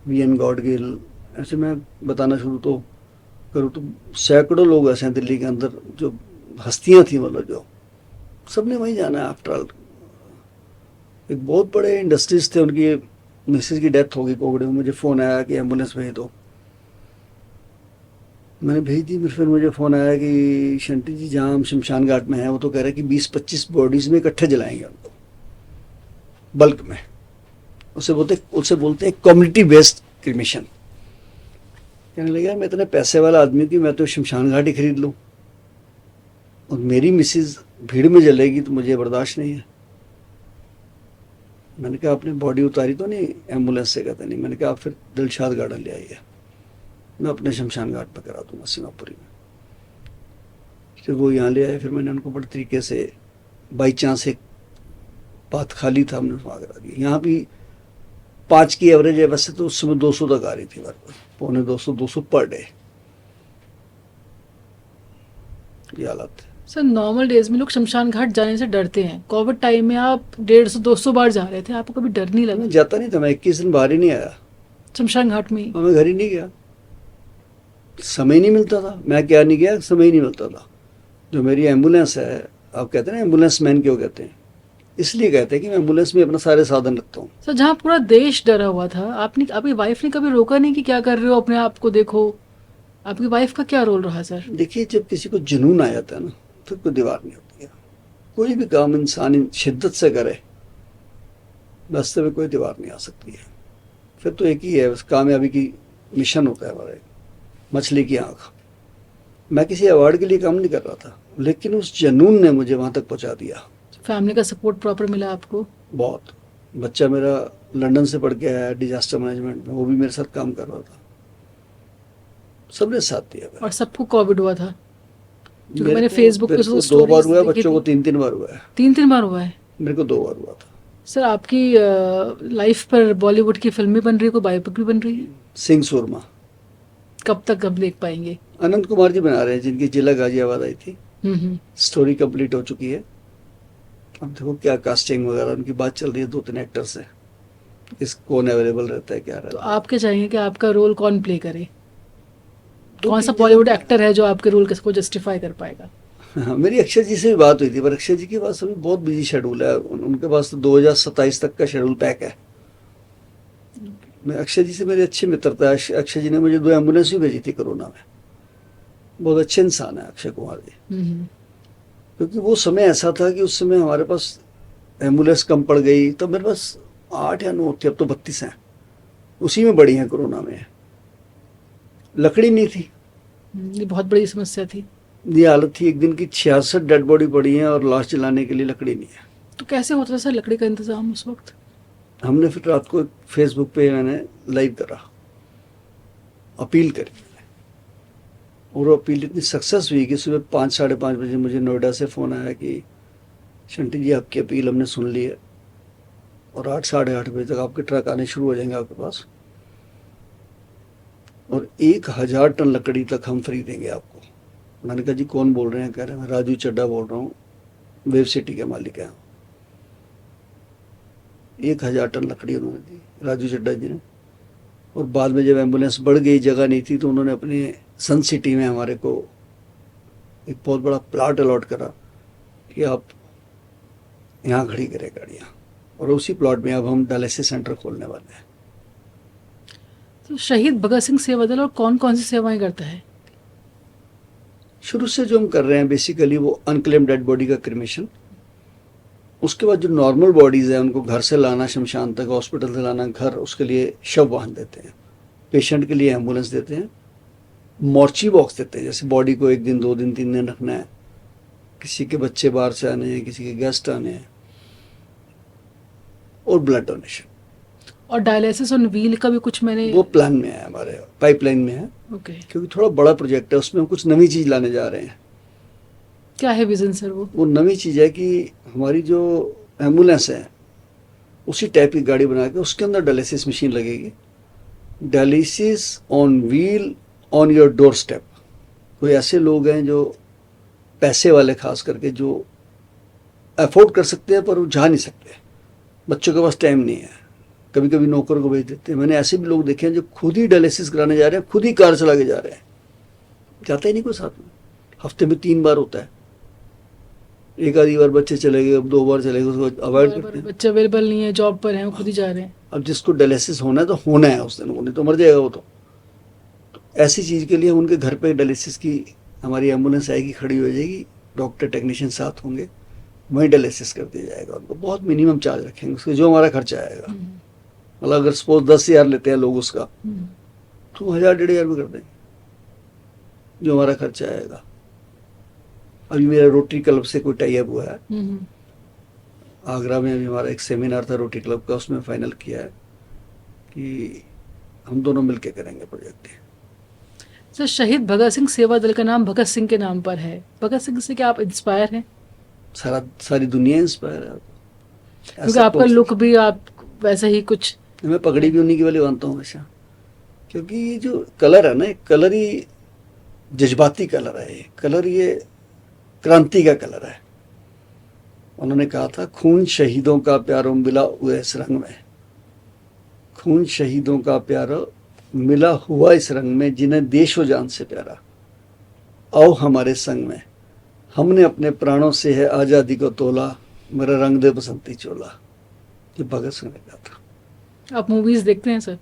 B: वीएन गॉडगिल, ऐसे मैं बताना शुरू तो करूँ तो सैकड़ों लोग ऐसे हैं दिल्ली के अंदर जो हस्तियां थी, मतलब जो सबने वहीं जाना है। आफ्टर ऑल एक बहुत बड़े इंडस्ट्रीज थे, उनकी मिसेज की डेथ हो गई कोविड में। मुझे फ़ोन आया कि एम्बुलेंस भेज दो, मैंने भेज दी। फिर मुझे फ़ोन आया कि शंटी जी जहाँ हम शमशान घाट में हैं, वो तो कह रहे हैं कि 20-25 बॉडीज़ में इकट्ठे जलाएंगे उनको बल्क में। उसे बोलते हैं कम्युनिटी बेस्ड क्रिमेशन। कहने लगा मैं इतने पैसे वाला आदमी हूँ कि मैं तो शमशान घाट ही खरीद लूँ, और मेरी मिसेज भीड़ में जलेगी तो मुझे बर्दाश्त नहीं है। मैंने कहा आपने बॉडी उतारी तो नहीं एम्बुलेंस से? कहते नहीं। मैंने कहा आप फिर दिलशाद गार्डन ले आइए, मैं अपने शमशान घाट पर करा दूंगा सीमापुरी में। फिर वो यहाँ ले आए, फिर मैंने उनको बड़े तरीके से, बाई चांस एक बात खाली था, हमने वहाँ करा दी। यहाँ भी 5 की एवरेज है, वैसे तो उस समय 200 तक आ रही थी मेरे को, 250 पर डे। ये हालत है।
A: सर नॉर्मल डेज में लोग शमशान घाट जाने से डरते हैं, कोविड टाइम में आप 150-200 बार जा रहे थे, आपको कभी डर नहीं लगा?
B: मैं जाता नहीं था, मैं 21 दिन बाहर ही नहीं आया
A: शमशान घाट में ही?
B: मैं घर ही नहीं गया, समय नहीं मिलता था। मैं क्या नहीं गया, समय ही नहीं मिलता था। जो मेरी एम्बुलेंस है, आप कहते हैं ना एम्बुलेंस मैन क्यों कहते हैं, इसलिए कहते हैं कि मैं एम्बुलेंस में अपना सारे साधन रखता हूँ।
A: सर जहाँ पूरा देश डरा हुआ था, आपकी वाइफ ने कभी रोका नहीं कि क्या कर रहे हो, अपने आप को देखो? आपकी वाइफ का क्या रोल रहा सर?
B: देखिए, जब किसी को जुनून आ जाता है ना, तो कोई दीवार नहीं होती है। कोई भी काम इंसान शिद्दत से करे, रास्ते में कोई दीवार नहीं आ सकती है। फिर तो एक ही है, बस कामयाबी की मिशन होता है हमारे, मछली की आंख। मैं किसी अवार्ड के लिए काम नहीं कर रहा था, लेकिन उस जुनून ने मुझे वहां तक पहुंचा दिया।
A: फैमिली का सपोर्ट प्रॉपर मिला आपको?
B: बहुत। बच्चा मेरा लंदन से पढ़ के आया डिजास्टर मैनेजमेंट में, वो भी मेरे साथ काम कर रहा था, सबने साथ दिया।
A: और सबको कोविड हुआ था? क्योंकि मैंने
B: को-
A: फेसबुक पे
B: मेरे को
A: तो
B: 2 बार हुआ है,
A: देखी
B: बच्चों को
A: थी।
B: 3-3 बार हुआ है।
A: 3 बार हुआ है?
B: मेरे को 2 बार हुआ था।
A: सर आपकी लाइफ पर बॉलीवुड की फिल्में बन रही है, कोई बायोपिक भी बन रही है?
B: सिंह सुरमा,
A: कब तक हम देख पाएंगे?
B: अनंत कुमार जी बना रहे हैं, जिनकी जिला गाजियाबाद आई थी। स्टोरी कंप्लीट हो चुकी है। अब देखो क्या कास्टिंग वगैरह, उनकी बात चल रही है 2-3 एक्टर से। किस कौन अवेलेबल रहता है, क्या
A: तो
B: रहता
A: आप क्या चाहेंगे कि आपका रोल कौन प्ले करे?
B: दो
A: कौन सा
B: तीन
A: बॉलीवुड
B: जगह-
A: एक्टर है जो आपके रोल को जस्टिफाई कर पाएगा?
B: है। हाँ, मेरी अक्षय जी से भी बात हुई थी, पर अक्षय जी के पास अभी बहुत बिजी शेड्यूल है, उनके पास तो 2027 तक का शेड्यूल पैक है। मैं अक्षय जी से मेरी अच्छी मित्रता है। अक्षय जी ने मुझे 2 एम्बुलेंस भी भेजी थी कोरोना में। बहुत अच्छे इंसान है अक्षय कुमार जी। क्योंकि वो समय ऐसा था कि उस समय हमारे पास एम्बुलेंस कम पड़ गई, तो मेरे पास 8 या 9 थी, अब तो 32 हैं। उसी में बड़ी हैं कोरोना में। लकड़ी नहीं थी,
A: ये बहुत बड़ी समस्या थी।
B: ये हालत थी एक दिन की, 66 डेड बॉडी पड़ी हैं और लाश जलाने के लिए लकड़ी नहीं है।
A: तो कैसे होता था सर लकड़ी का इंतजाम उस वक्त?
B: हमने फिर रात को फेसबुक पे मैंने लाइव करा, अपील करी, और वो अपील इतनी सक्सेस हुई कि सुबह 5 साढ़े 5 बजे मुझे नोएडा से फ़ोन आया कि शंटी जी आपकी अपील हमने सुन ली है, और 8 साढ़े 8 बजे तक आपके ट्रक आने शुरू हो जाएंगे आपके पास, और 1000 टन लकड़ी तक हम फ्री देंगे आपको। मैंने कहा जी कौन बोल रहे हैं? कह रहे हैं मैं राजू चड्डा बोल रहा हूँ, वेव सिटी के मालिक हैं। 1000 टन लकड़ी उन्होंने दी राजू चड्डा जी ने। और बाद में जब एम्बुलेंस बढ़ गई, जगह नहीं थी, तो उन्होंने अपने सन सिटी में हमारे को एक बहुत बड़ा प्लाट अलॉट करा कि आप यहाँ खड़ी करें गाड़ियाँ, और उसी प्लॉट में अब हम डायलिसिस सेंटर खोलने वाले हैं।
A: तो शहीद भगत सिंह सेवा दल और कौन कौन सी सेवाएं करता है?
B: शुरू से जो हम कर रहे हैं बेसिकली वो अनक्लेम डेड बॉडी का क्रिमेशन, उसके बाद जो नॉर्मल बॉडीज़ हैं उनको घर से लाना शमशान तक, हॉस्पिटल से लाना घर, उसके लिए शव वाहन देते हैं, पेशेंट के लिए एम्बुलेंस देते हैं, मॉर्ची बॉक्स देते हैं, जैसे बॉडी को 1 दिन 2 दिन 3 दिन रखना है, किसी के बच्चे बाहर से आने हैं, किसी के गेस्ट आने हैं, और ब्लड डोनेशन।
A: और डायलिसिस ऑन व्हील का भी कुछ मैंने
B: वो प्लान में है, हमारे पाइपलाइन में है,
A: ओके।
B: क्योंकि थोड़ा बड़ा प्रोजेक्ट है, उसमें हम कुछ नई चीज़ लाने जा रहे हैं।
A: क्या है विजन सर वो?
B: वो नई चीज़ है कि हमारी जो एम्बुलेंस है उसी टाइप की गाड़ी बना के उसके अंदर डायलिसिस मशीन लगेगी, dialysis on wheel on your door step. कोई ऐसे लोग हैं जो पैसे वाले, खास करके जो अफोर्ड कर सकते हैं पर वो जा नहीं सकते, बच्चों के पास टाइम नहीं है, कभी कभी नौकर को भेज देते हैं। मैंने ऐसे भी लोग देखे हैं जो खुद ही डायलिसिस कराने जा रहे हैं, खुद ही कार चला के जा रहे हैं, जाता ही नहीं कोई साथ में। हफ्ते में 3 बार होता है, एक आधी बार बच्चे चले गए, अब 2 बार चले गए, उसको अवॉइड करते हैं।
A: बच्चे अवेलेबल नहीं है, जॉब पर हैं, वो खुद ही जा रहे हैं।
B: अब जिसको डायलिसिस होना है तो होना है उस दिन, वो नहीं तो मर जाएगा वो तो ऐसी चीज़ के लिए उनके घर पे डायलिसिस की हमारी एम्बुलेंस आएगी, खड़ी हो जाएगी, डॉक्टर टेक्नीशियन साथ होंगे, वहीं डायलिसिस कर दिया जाएगा उनको। बहुत मिनिमम चार्ज रखेंगे उसके, जो हमारा खर्चा आएगा। मतलब अगर सपोज 10,000 लेते हैं लोग उसका, तो 1,000-1,500 में कर देंगे जो हमारा खर्चा आएगा। अभी मेरा रोटरी क्लब से कोई टाई अप हुआ है, आगरा में अभी हमारा एक सेमिनार था रोटरी क्लब का, उसमें फाइनल किया है कि हम दोनों मिलके करेंगे प्रोजेक्ट।
A: सर शहीद भगत सिंह सेवा दल का नाम भगत सिंह के नाम पर है, भगत सिंह से क्या आप इंस्पायर हैं?
B: सारी दुनिया इंस्पायर है,
A: क्योंकि आपका लुक भी आप वैसा ही कुछ।
B: मैं पगड़ी भी उन्हीं की वाली बांधता हूँ हमेशा, क्योंकि ये जो कलर है ना, कलर ही जज्बाती कलर है, ये कलर ये क्रांति का कलर है। उन्होंने कहा था खून शहीदों का प्यारो मिला हुआ इस रंग में, खून शहीदों का प्यारो मिला हुआ इस रंग में, जिन्हें देश व जान से प्यारा, आओ हमारे संग में, हमने अपने प्राणों से है आज़ादी को तोला, मेरा रंग दे बसंती चोला। ये भगत सिंह ने कहा था।
A: आप मूवीज देखते हैं सर?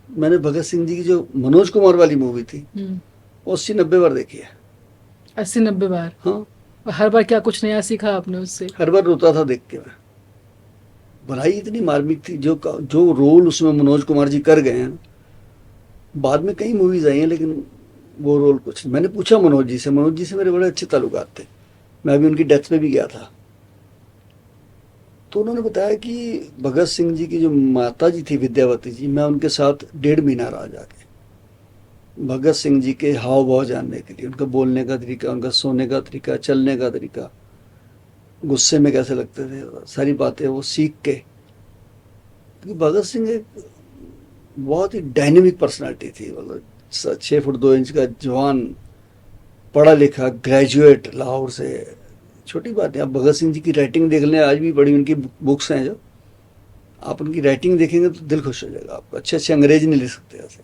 B: मैंने भगत सिंह जी की जो मनोज कुमार वाली मूवी थी वो 80-90 बार देखी है।
A: 80-90 बार?
B: हाँ।
A: और हर बार क्या कुछ नया सीखा आपने उससे?
B: हर बार रोता था देख के मैं। बनाई इतनी मार्मिक थी, जो रोल उसमें मनोज कुमार जी कर गए हैं। बाद में कई मूवीज आई हैं लेकिन वो रोल कुछ। मैंने पूछा मनोज जी से मेरे बड़े अच्छे ताल्लुकात थे, मैं अभी उनकी डेथ पे भी गया था, तो उन्होंने बताया कि भगत सिंह जी की जो माता जी थी विद्यावती जी, मैं उनके साथ 1.5 महीना रहा जाके, भगत सिंह जी के हाव भाव जानने के लिए, उनका बोलने का तरीका, उनका सोने का तरीका, चलने का तरीका, गुस्से में कैसे लगते थे, सारी बातें वो सीख के। क्योंकि भगत सिंह एक बहुत ही डायनेमिक पर्सनालिटी थी, मतलब 6 फुट 2 इंच का जवान, पढ़ा लिखा, ग्रेजुएट लाहौर से, छोटी बात है। आप भगत सिंह जी की राइटिंग देख लें, आज भी बड़ी उनकी बुक्स हैं जो आप उनकी राइटिंग देखेंगे तो दिल खुश हो जाएगा आपका। अच्छे अच्छे अंग्रेज नहीं लिख सकते ऐसे।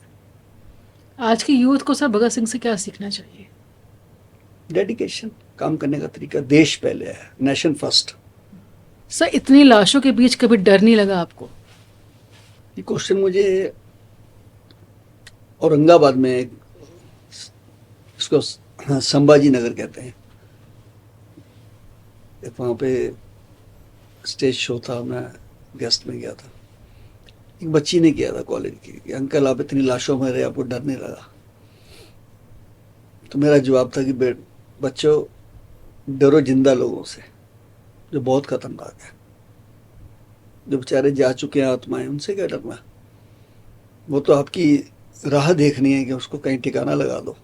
A: आज के यूथ को सर भगत सिंह से क्या सीखना चाहिए?
B: डेडिकेशन, काम करने का तरीका, देश पहले है, नेशन फर्स्ट।
A: सर इतनी लाशों के बीच कभी डर नहीं लगा आपको?
B: ये क्वेश्चन मुझे औरंगाबाद में इसको संभाजी नगर कहते हैं, एक वहाँ पे स्टेज शो था, मैं गेस्ट में गया था। एक बच्ची ने किया था कॉलेज की कि अंकल आप इतनी लाशों में रहे, आपको डर नहीं लगा? तो मेरा जवाब था कि बच्चों डरो जिंदा लोगों से, जो बहुत खतरनाक है। जो बेचारे जा चुके हैं आत्माएं, उनसे क्या डरना? वो तो आपकी राह देखनी है कि उसको कहीं ठिकाना लगा दो।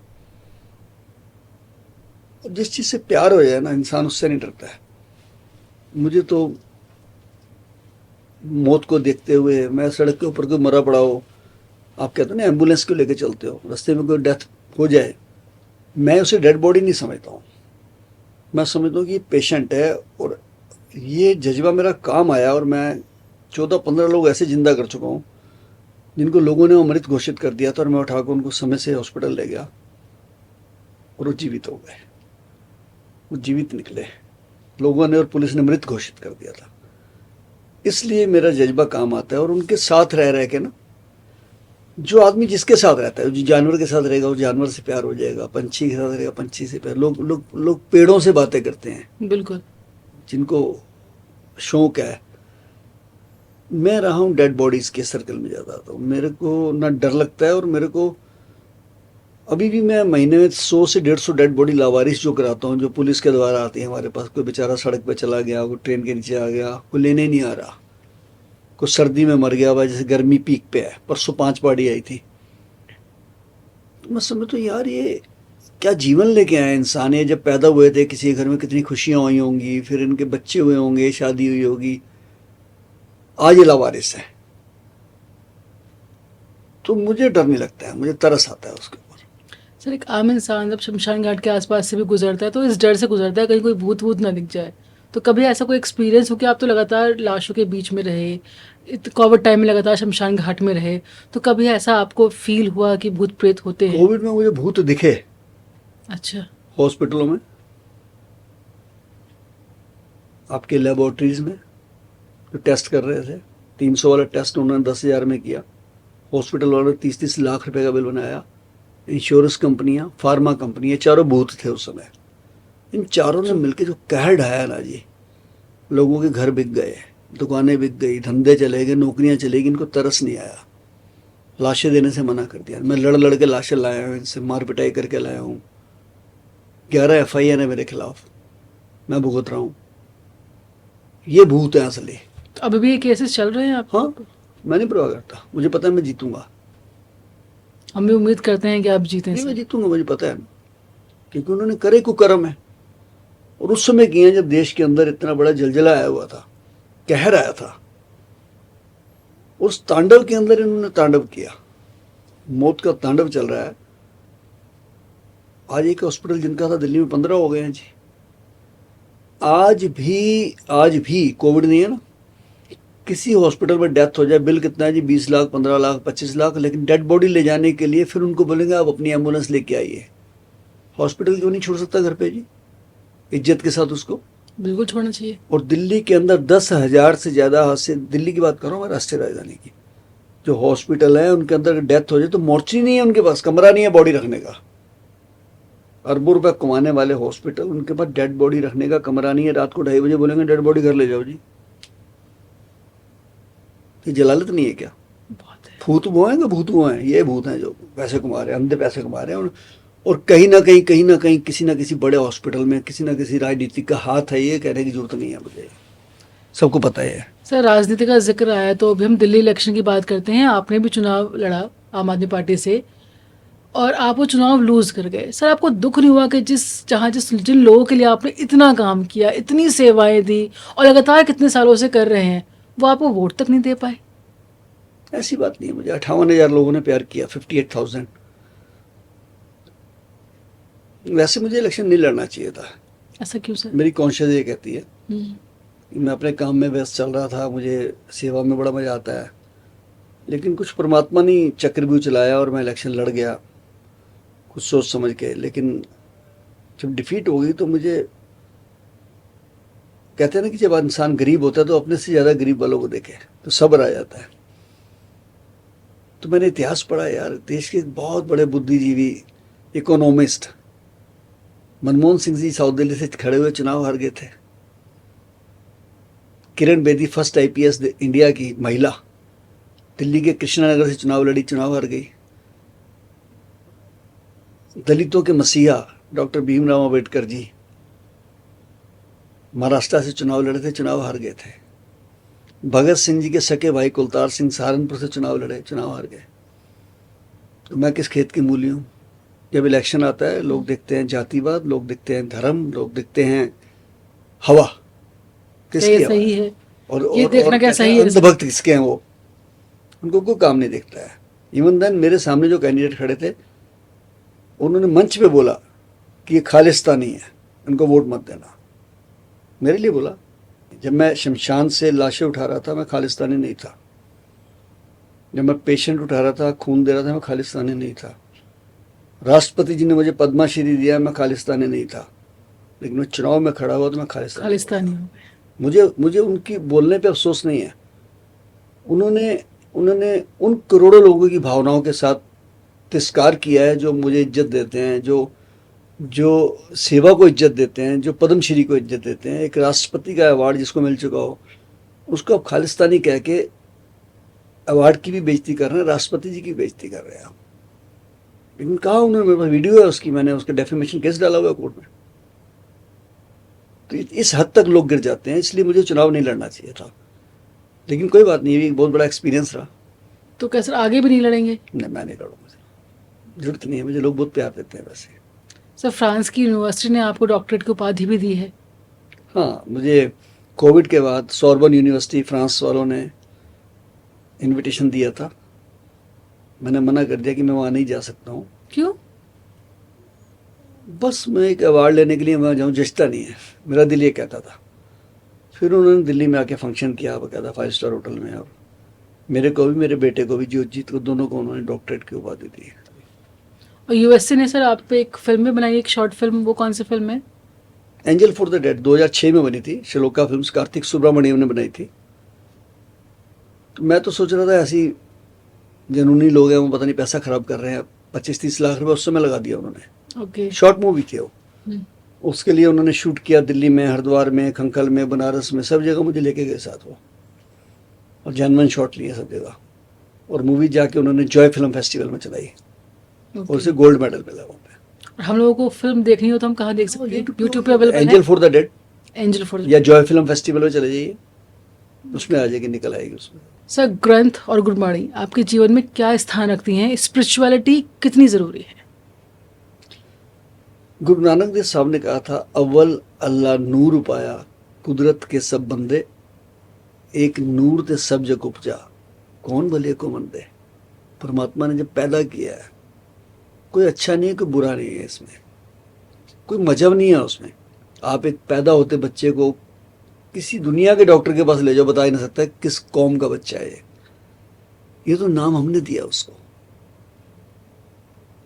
B: और जिस चीज से प्यार हो जाए ना इंसान, उससे नहीं डरता है। मुझे तो मौत को देखते हुए, मैं सड़क के ऊपर कोई मरा पड़ा हो, आप कहते हो ना एम्बुलेंस क्यों लेके चलते हो, रास्ते में कोई डेथ हो जाए, मैं उसे डेड बॉडी नहीं समझता हूँ। मैं समझता हूँ कि पेशेंट है, और ये जज्बा मेरा काम आया। और मैं 14-15 लोग ऐसे जिंदा कर चुका हूँ जिनको लोगों ने अमृत घोषित कर दिया था, और मैं उठाकर उनको समय से हॉस्पिटल ले गया और वो जीवित हो गए, वो जीवित निकले। लोगों ने और पुलिस ने मृत घोषित कर दिया था। इसलिए मेरा जज्बा काम आता है। और उनके साथ रह के ना, जो आदमी जिसके साथ रहता है, जो जानवर के साथ रहेगा वो जानवर से प्यार हो जाएगा, पंछी के साथ रहेगा पंछी से प्यार। लोग पेड़ों से बातें करते हैं,
A: बिल्कुल।
B: जिनको शौक है। मैं रहा हूँ डेड बॉडीज के सर्कल में ज़्यादा, तो मेरे को ना डर लगता है। और मेरे को अभी भी, मैं महीने में 100 से 150 डेड बॉडी लावारिस जो कराता हूँ, जो पुलिस के द्वारा आती है हमारे पास। कोई बेचारा सड़क पे चला गया, कोई ट्रेन के नीचे आ गया, कोई लेने नहीं आ रहा, कोई सर्दी में मर गया हुआ, जैसे गर्मी पीक पे है। परसों 5 बॉडी आई थी। तो मैं समझता हूँ यार, ये क्या जीवन लेके आए इंसान। ये जब पैदा हुए थे किसी घर में कितनी खुशियाँ हुई होंगी, फिर इनके बच्चे हुए होंगे, शादी हुई होगी, आज ये लावारिस है। तो मुझे डर नहीं लगता है, मुझे तरस आता है उसके ऊपर।
A: सर एक आम इंसान जब शमशान घाट के आसपास से भी गुजरता है तो इस डर से गुजरता है कहीं कोई भूत वूत ना दिख जाए। तो कभी ऐसा कोई एक्सपीरियंस हो कि आप तो लगातार लाशों के बीच में रहे, कोविड टाइम में लगातार शमशान घाट में रहे, तो कभी ऐसा आपको फील हुआ कि भूत प्रेत होते हैं?
B: कोविड में मुझे भूत दिखे
A: अच्छा।
B: हॉस्पिटलों में, आपके लेबोरेटरीज में जो टेस्ट कर रहे थे। 300 वाला टेस्ट उन्होंने 10,000 में किया। हॉस्पिटल वालों ने 30-30 लाख रुपए का बिल बनाया। इंश्योरेंस कंपनियां, फार्मा कंपनियां, चारों भूत थे उस समय। इन चारों ने मिलकर जो कहर ढाया ना जी, लोगों के घर बिक गए, दुकानें बिक गई, धंधे चले गए, नौकरियां चली गई। इनको तरस नहीं आया, लाशें देने से मना कर दिया। मैं लड़ के लाशें लाया हूँ, इनसे मार पिटाई करके लाया हूँ। 11 FIR है मेरे खिलाफ, मैं भुगत रहा हूँ। ये भूत है असली।
A: तो अभी भी ये केसेस चल रहे हैं आप?
B: हाँ, मैं नहीं परवाह करता, मुझे पता है मैं जीतूंगा।
A: हम भी उम्मीद करते हैं कि आप जीतें
B: नहीं, मैं
A: सर।
B: जीतूंगा, मुझे पता है, क्योंकि उन्होंने करे कुकर्म है। और उस समय किए जब देश के अंदर इतना बड़ा जलजला आया हुआ था, कहर आया था, उस तांडव के अंदर इन्होंने तांडव किया। मौत का तांडव चल रहा है। आज एक हॉस्पिटल जिनका था दिल्ली में 15 हो गए हैं जी। आज भी कोविड नहीं है ना, किसी हॉस्पिटल में डेथ हो जाए, बिल कितना है जी? 20 लाख, 15 लाख, 25 लाख। लेकिन डेड बॉडी ले जाने के लिए फिर उनको बोलेंगे आप अपनी एम्बुलेंस लेके आइए। हॉस्पिटल क्यों नहीं छोड़ सकता घर पे जी, इज्जत के साथ उसको?
A: बिल्कुल छोड़ना चाहिए।
B: और दिल्ली के अंदर 10,000 से ज़्यादा, से दिल्ली की बात कर रहा हूँ मैं, राष्ट्रीय राजधानी की, जो हॉस्पिटल है उनके अंदर डेथ हो जाए तो मोर्चरी नहीं है उनके पास, कमरा नहीं है बॉडी रखने का। अरबों रुपए कमाने वाले हॉस्पिटल, उनके पास डेड बॉडी रखने का कमरा नहीं है। रात को 2:30 बजे बोलेंगे डेड बॉडी घर ले जाओ जी। ये जलालत नहीं है क्या?
A: बहुत है।
B: भूत वो हैं कि भूत वो हैं? ये भूत हैं जो पैसे कमा रहे हैं, अंधे पैसे कमा रहे हैं। और कहीं ना कहीं किसी ना किसी बड़े हॉस्पिटल में किसी ना किसी राजनीतिक का हाथ है। ये कहने की जरूरत नहीं है मुझे, सबको पता है।
A: सर राजनीति का जिक्र आया तो अभी हम दिल्ली इलेक्शन की बात करते हैं। आपने भी चुनाव लड़ा आम आदमी पार्टी से और आप वो चुनाव लूज कर गए। सर आपको दुख नहीं हुआ कि जिन लोगों के लिए आपने इतना काम किया, इतनी सेवाएं दी और लगातार कितने सालों से कर रहे हैं, वो आपको वोट तक नहीं दे पाए?
B: ऐसी बात नहीं है। मुझे 58,000 लोगों ने प्यार किया, 58,000। वैसे मुझे इलेक्शन नहीं लड़ना चाहिए था।
A: ऐसा क्यों सर?
B: मेरी कॉन्शियस ये कहती है मैं अपने काम में व्यस्त चल रहा था, मुझे सेवा में बड़ा मज़ा आता है, लेकिन कुछ परमात्मा ने चक्रव्यूह चलाया और मैं इलेक्शन लड़ गया कुछ सोच समझ के। लेकिन जब डिफीट हो गई तो मुझे, कहते हैं ना कि जब इंसान गरीब होता है तो अपने से ज़्यादा गरीब वालों को देखे तो सब्र आ जाता है। तो मैंने इतिहास पढ़ा यार, देश के बहुत बड़े बुद्धिजीवी, इकोनॉमिस्ट, मनमोहन सिंह जी साउथ दिल्ली से खड़े हुए चुनाव हार गए थे। Kiran Bedi first IPS India की महिला, दिल्ली के कृष्णानगर से चुनाव लड़ी, चुनाव हार गई। दलितों के मसीहा डॉक्टर भीमराव अंबेडकर जी महाराष्ट्र से चुनाव लड़े थे, चुनाव हार गए थे। भगत सिंह जी के सके भाई कुलतार सिंह सहारनपुर से चुनाव लड़े, चुनाव हार गए। तो मैं किस खेत की मूली हूँ? जब इलेक्शन आता है लोग देखते हैं जातिवाद, लोग देखते हैं धर्म, लोग देखते हैं हवा किसकी
A: ये
B: हवा
A: सही
B: है?
A: है,
B: और
A: ये देखना क्या सही है?
B: अंधभक्त किसके हैं? वो उनको कोई काम नहीं देखता है। इवन देन मेरे सामने जो कैंडिडेट खड़े थे उन्होंने मंच पे बोला कि ये खालिस्तानी है, इनको वोट मत देना। मेरे लिए बोला। जब मैं शमशान से लाशें उठा रहा था मैं खालिस्तानी नहीं था। जब मैं पेशेंट उठा रहा था, खून दे रहा था, मैं खालिस्तानी नहीं था। राष्ट्रपति जी ने मुझे पद्मश्री दिया, मैं खालिस्तानी नहीं था। लेकिन मैं चुनाव में खड़ा हुआ तो मैं
A: खालिस्तानी हो गए।
B: मुझे उनकी बोलने पे अफसोस नहीं है। उन्होंने उन करोड़ों लोगों की भावनाओं के साथ तिरस्कार किया है जो मुझे इज्जत देते हैं, जो सेवा को इज्जत देते हैं, जो पद्मश्री को इज्जत देते हैं। एक राष्ट्रपति का अवार्ड जिसको मिल चुका हो उसको आप खालिस्तानी कह के अवार्ड की भी बेइज्जती कर रहे हैं, राष्ट्रपति जी की बेइज्जती कर रहे हैं आप। लेकिन कहा उन्होंने, मेरे पास वीडियो है उसकी, मैंने उसका डेफेमेशन केस डाला हुआ कोर्ट में। तो इस हद तक लोग गिर जाते हैं, इसलिए मुझे चुनाव नहीं लड़ना चाहिए था। लेकिन कोई बात नहीं, ये भी एक बहुत बड़ा एक्सपीरियंस रहा।
A: तो क्या सर आगे भी नहीं लड़ेंगे?
B: नहीं, मैं नहीं लड़ूंगा, जरूरत नहीं है, मुझे लोग बहुत प्यार देते हैं वैसे।
A: सर फ्रांस की यूनिवर्सिटी ने आपको डॉक्टरेट की उपाधि भी दी है।
B: हाँ, मुझे कोविड के बाद सोर्बन यूनिवर्सिटी फ्रांस वालों ने इनविटेशन दिया था। मैंने मना कर दिया कि मैं वहाँ नहीं जा सकता हूँ।
A: क्यों?
B: बस मैं एक अवार्ड लेने के लिए वहाँ जाऊँ जचता नहीं है, मेरा दिल ये कहता था। फिर उन्होंने दिल्ली में आके फंक्शन किया बकायदा 5 स्टार होटल में, और मेरे को भी, मेरे बेटे को भी, जीत को, दोनों को उन्होंने डॉक्टरेट की उपाधि दी।
A: और यूएसए ने सर आप पे एक फिल्म भी बनाई, एक शॉर्ट फिल्म, वो कौन सी फिल्म है?
B: एंजल फॉर द डेड 2006 में बनी थी, श्लोका फिल्म्स, कार्तिक सुब्रमण्यम ने बनाई थी। तो मैं तो सोच रहा था ऐसी जनूनी लोग हैं, वो पता नहीं पैसा खराब कर रहे हैं, 25-30 लाख रुपए उस समय लगा दिया उन्होंने।
A: ओके।
B: शॉर्ट मूवी थी वो। उसके लिए उन्होंने शूट किया दिल्ली में, हरिद्वार में, खंखल में, बनारस में, सब जगह मुझे लेके गए साथ वो, और जेन्युइन शॉट लिए सब जगह। और मूवी जाके उन्होंने जॉय फिल्म फेस्टिवल में चलाई और उसे गोल्ड मेडल मिला वहाँ पे।
A: हम लोगों को फिल्म देखनी हो तो हम कहाँ देख सकते हैं? यूट्यूब पे अवेलेबल है?
B: Angel for the dead,
A: angel for
B: या जॉय फिल्म फेस्टिवल में चले जाइए, उसमें आ जाएगी, निकल आएगी उसमें।
A: सर ग्रंथ और गुरबाणी आपके जीवन में क्या स्थान रखती हैं? स्पिरिचुअलिटी कितनी जरूरी है?
B: गुरु नानक देव साहब ने कहा था, अव्वल अल्लाह नूर पाया, कुदरत के सब बंदे, एक नूर ते सब जग उपजा, कौन भले को मंदे। परमात्मा ने जब पैदा किया है, कोई अच्छा नहीं है, कोई बुरा नहीं है, इसमें कोई मजहब नहीं है उसमें। आप एक पैदा होते बच्चे को किसी दुनिया के डॉक्टर के पास ले जाओ, बता ही नहीं सकता किस कौम का बच्चा है ये तो नाम हमने दिया उसको।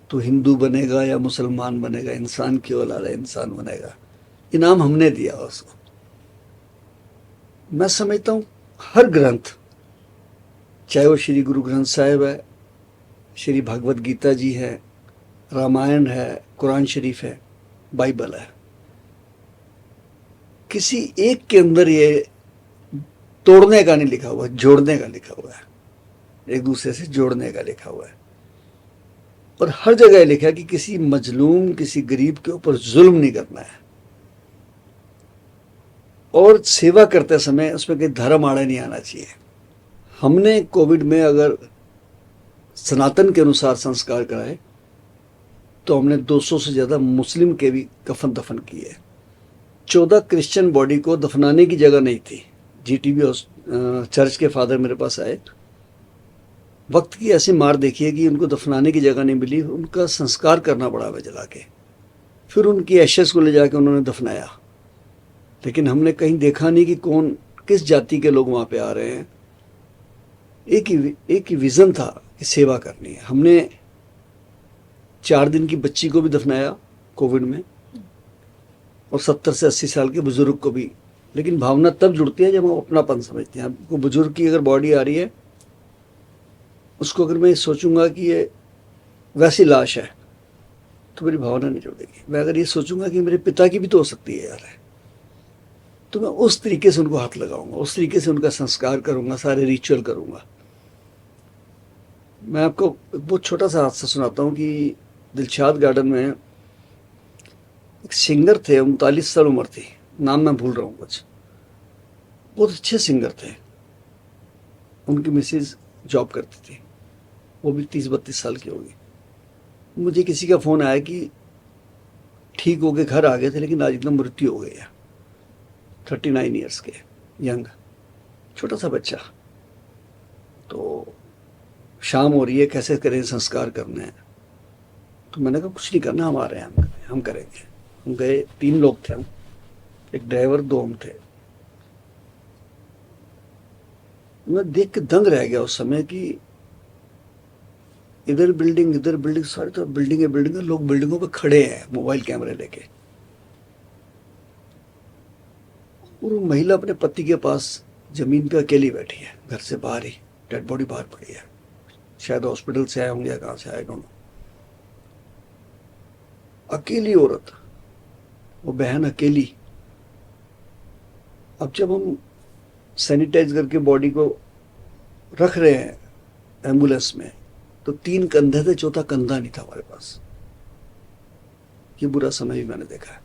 B: तो हिंदू बनेगा या मुसलमान बनेगा, इंसान की औलाद है, इंसान बनेगा, ये नाम हमने दिया उसको। मैं समझता हूँ हर ग्रंथ, चाहे वो श्री गुरु ग्रंथ साहिब है, श्री भगवत गीता जी है, रामायण है, कुरान शरीफ है, बाइबल है, किसी एक के अंदर ये तोड़ने का नहीं लिखा हुआ, जोड़ने का लिखा हुआ है, एक दूसरे से जोड़ने का लिखा हुआ है। और हर जगह लिखा है कि किसी मजलूम, किसी गरीब के ऊपर जुल्म नहीं करना है, और सेवा करते समय उसमें कोई धर्म आड़े नहीं आना चाहिए। हमने कोविड में अगर सनातन के अनुसार संस्कार कराए तो हमने 200 से ज़्यादा मुस्लिम के भी कफन दफन किए। 14 क्रिश्चियन बॉडी को दफनाने की जगह नहीं थी। जीटीबी चर्च के फादर मेरे पास आए, वक्त की ऐसी मार देखी है कि उनको दफनाने की जगह नहीं मिली, उनका संस्कार करना पड़ा हमें जला के। फिर उनकी एशेस को ले जाके उन्होंने दफनाया। लेकिन हमने कहीं देखा नहीं कि कौन किस जाति के लोग वहाँ पे आ रहे हैं। एक ही विज़न था कि सेवा करनी है। हमने 4 दिन की बच्ची को भी दफनाया कोविड में, और 70 से 80 साल के बुजुर्ग को भी। लेकिन भावना तब जुड़ती है जब हम अपनापन समझते हैं। आपको बुजुर्ग की अगर बॉडी आ रही है, उसको अगर मैं सोचूंगा कि ये वैसी लाश है, तो मेरी भावना नहीं जुड़ेगी। मैं अगर ये सोचूंगा कि मेरे पिता की भी तो हो सकती है यार, तो मैं उस तरीके से उनको हाथ लगाऊंगा, उस तरीके से उनका संस्कार करूंगा, सारे रिचुअल करूंगा। मैं आपको एक बहुत छोटा सा हादसा सुनाता हूँ कि दिलशाद गार्डन में एक सिंगर थे, 39 साल उम्र थी, नाम मैं भूल रहा हूँ कुछ, बहुत अच्छे सिंगर थे। उनकी मिसेज जॉब करती थी, वो भी 30-32 साल की होगी। मुझे किसी का फ़ोन आया कि ठीक हो के घर आ गए थे, लेकिन आज एकदम मृत्यु हो गई है। 39 ईयर्स के यंग, छोटा सा बच्चा। तो शाम हो रही है, कैसे करें, संस्कार करने हैं। तो मैंने कहा कुछ नहीं करना, हम आ रहे हैं, हम करेंगे। हम गए, 3 लोग थे हम, एक ड्राइवर, 2 हम थे। मैं देख के दंग रह गया उस समय कि इधर बिल्डिंग, सारी तरफ बिल्डिंग है, लोग बिल्डिंगों पे खड़े हैं मोबाइल कैमरे लेके। और वो महिला अपने पति के पास जमीन पे अकेली बैठी है, घर से बाहर ही, डेड बॉडी बाहर पड़ी है। शायद हॉस्पिटल से आए होंगे या कहाँ से आए, डोंट नो। अकेली औरत, वो बहन अकेली। अब जब हम सैनिटाइज करके बॉडी को रख रहे हैं एम्बुलेंस में, तो 3 कंधे थे, चौथा कंधा नहीं था हमारे पास। ये बुरा समय भी मैंने देखा है।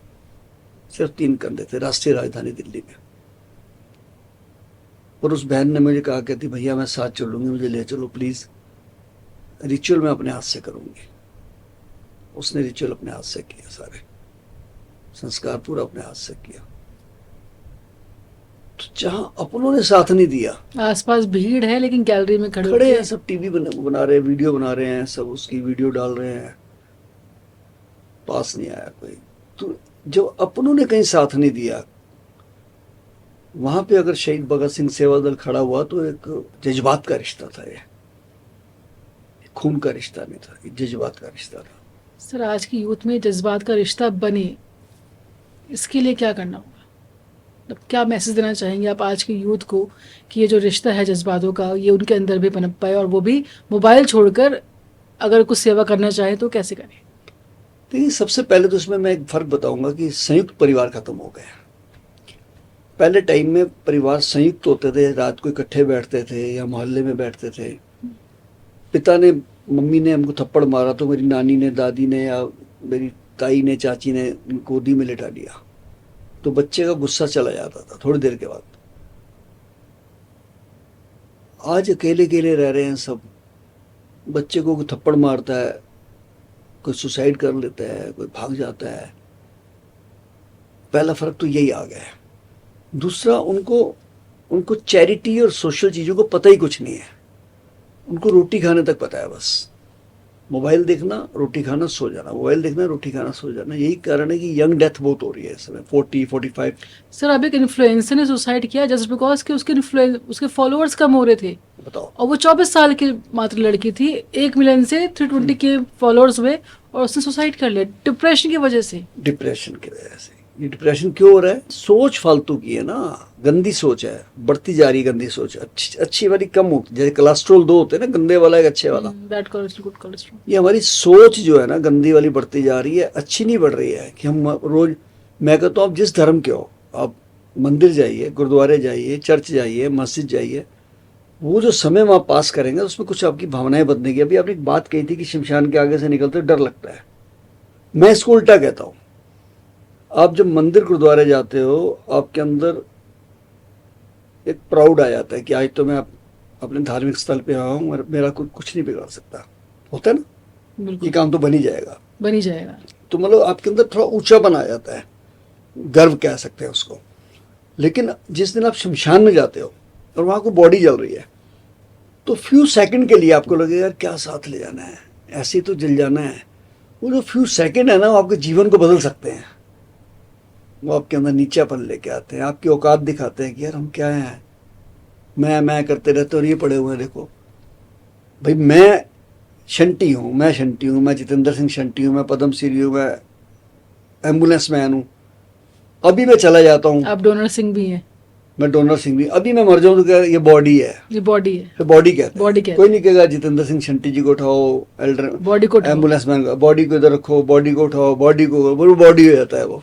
B: सिर्फ 3 कंधे थे, राष्ट्रीय राजधानी दिल्ली में। और उस बहन ने मुझे कहा, कहती भैया मैं साथ चलूंगी, मुझे ले चलो प्लीज, रिचुअल मैं अपने हाथ से करूंगी। उसने रिचुअल अपने हाथ से किया, सारे संस्कार पूरा अपने हाथ से किया। तो जहां अपनों ने साथ नहीं दिया,
A: आसपास भीड़ है लेकिन गैलरी में खड़े
B: खड़े
A: होके
B: हैं सब, टीवी बना रहे हैं, वीडियो बना रहे हैं, सब उसकी वीडियो डाल रहे हैं, पास नहीं आया कोई। तो जब अपनों ने कहीं साथ नहीं दिया, वहां पे अगर शहीद भगत सिंह सेवा दल खड़ा हुआ, तो एक जज्बात का रिश्ता था, ये खून का रिश्ता नहीं था, ये जज्बात का रिश्ता था।
A: सर, आज की यूथ में जज्बात का रिश्ता बने, इसके लिए क्या करना होगा? मतलब क्या मैसेज देना चाहेंगे आप आज के यूथ को कि ये जो रिश्ता है जज्बातों का, ये उनके अंदर भी पनप पाए, और वो भी मोबाइल छोड़कर अगर कुछ सेवा करना चाहे तो कैसे करें?
B: देखिए, सबसे पहले तो इसमें मैं एक फर्क बताऊंगा कि संयुक्त परिवार खत्म हो गए। पहले टाइम में परिवार संयुक्त होते थे, रात को इकट्ठे बैठते थे या मोहल्ले में बैठते थे। पिता ने, मम्मी ने हमको थप्पड़ मारा तो मेरी नानी ने, दादी ने या मेरी ताई ने, चाची ने गोदी में लिटा लिया, तो बच्चे का गुस्सा चला जाता था थोड़ी देर के बाद। आज अकेले अकेले रह रहे हैं सब। बच्चे को थप्पड़ मारता है, कोई सुसाइड कर लेता है, कोई भाग जाता है। पहला फर्क तो यही आ गया है। दूसरा, उनको चैरिटी और सोशल चीज़ों को पता ही कुछ नहीं है। उनको रोटी खाने तक पता है बस। मोबाइल देखना, रोटी खाना, सो जाना, मोबाइल देखना, रोटी खाना, सो जाना। यही कारण है कि यंग डेथ बहुत हो रही है इस समय, 40-45।
A: सर, अब एक इन्फ्लुएंसर ने सुसाइड किया जस्ट बिकॉज कि उसके फॉलोअर्स कम हो रहे थे,
B: बताओ।
A: और वो 24 साल की मात्र लड़की थी, 1 मिलियन से 320 के फॉलोअर्स हुए, और उसने सुसाइड कर लिया डिप्रेशन की वजह से।
B: डिप्रेशन की वजह से। ये डिप्रेशन क्यों हो रहा है? सोच फालतू की है ना, गंदी सोच है, बढ़ती जा रही गंदी सोच। अच्छी वाली कम होती, जैसे कोलेस्ट्रॉल 2 होते हैं ना, गंदे वाला एक अच्छे वाला।
A: Bad cholesterol, good cholesterol.
B: ये हमारी सोच जो है ना, गंदी वाली बढ़ती जा रही है, अच्छी नहीं बढ़ रही है। कि हम रोज, मैं कहता हूँ आप जिस धर्म के हो, आप मंदिर जाइए, गुरुद्वारे जाइए, चर्च जाइए, मस्जिद जाइए, वो जो समय वहाँ पास करेंगे उसमें कुछ आपकी भावनाएं बदलेंगी। अभी आपने एक बात कही थी कि शमशान के आगे से निकलते डर लगता है। मैं इसको उल्टा कहता हूँ। आप जब मंदिर गुरुद्वारे जाते हो, आपके अंदर एक प्राउड आ जाता है कि आज तो मैं अपने धार्मिक स्थल पे आया हूँ और मेरा कुछ नहीं बिगाड़ सकता। होता है ना, ये काम तो बन ही जाएगा,
A: बन ही जाएगा।
B: तो मतलब आपके अंदर थोड़ा ऊंचापन आ जाता है, गर्व कह सकते हैं उसको। लेकिन जिस दिन आप शमशान में जाते हो और वहाँ को बॉडी जल रही है, तो फ्यू सेकंड के लिए आपको लगेगा यार क्या साथ ले जाना है, ऐसे ही तो जल जाना है। वो जो फ्यू सेकंड है ना, वो आपके जीवन को बदल सकते हैं। वो आपके अंदर नीचापन लेके आते हैं, आपकी औकात दिखाते हैं कि यार हम क्या हैं, मैं करते रहते और ये पड़े हुए हैं देखो। भाई मैं शंटी हूँ, मैं जितेंद्र सिंह शंटी हूँ, मैं पद्म श्री हूँ, मैं एम्बुलेंस मैन हूँ, अभी मैं चला जाता हूँ,
A: आप डोनर सिंह भी हैं।
B: मैं डोनर सिंह भी, अभी मैं मर जाऊँ तो क्या ये बॉडी है,
A: ये बॉडी है।
B: फिर बॉडी कहते
A: बॉडी
B: हैं।
A: कहते
B: कोई नहीं कहेगा जितेंद्र सिंह शंटी जी को उठाओ, एल्डर
A: बॉडी को उठाओ।
B: एम्बुलेंस मैन, बॉडी को इधर रखो, बॉडी को उठाओ, बॉडी को, वो बॉडी हो जाता है। वो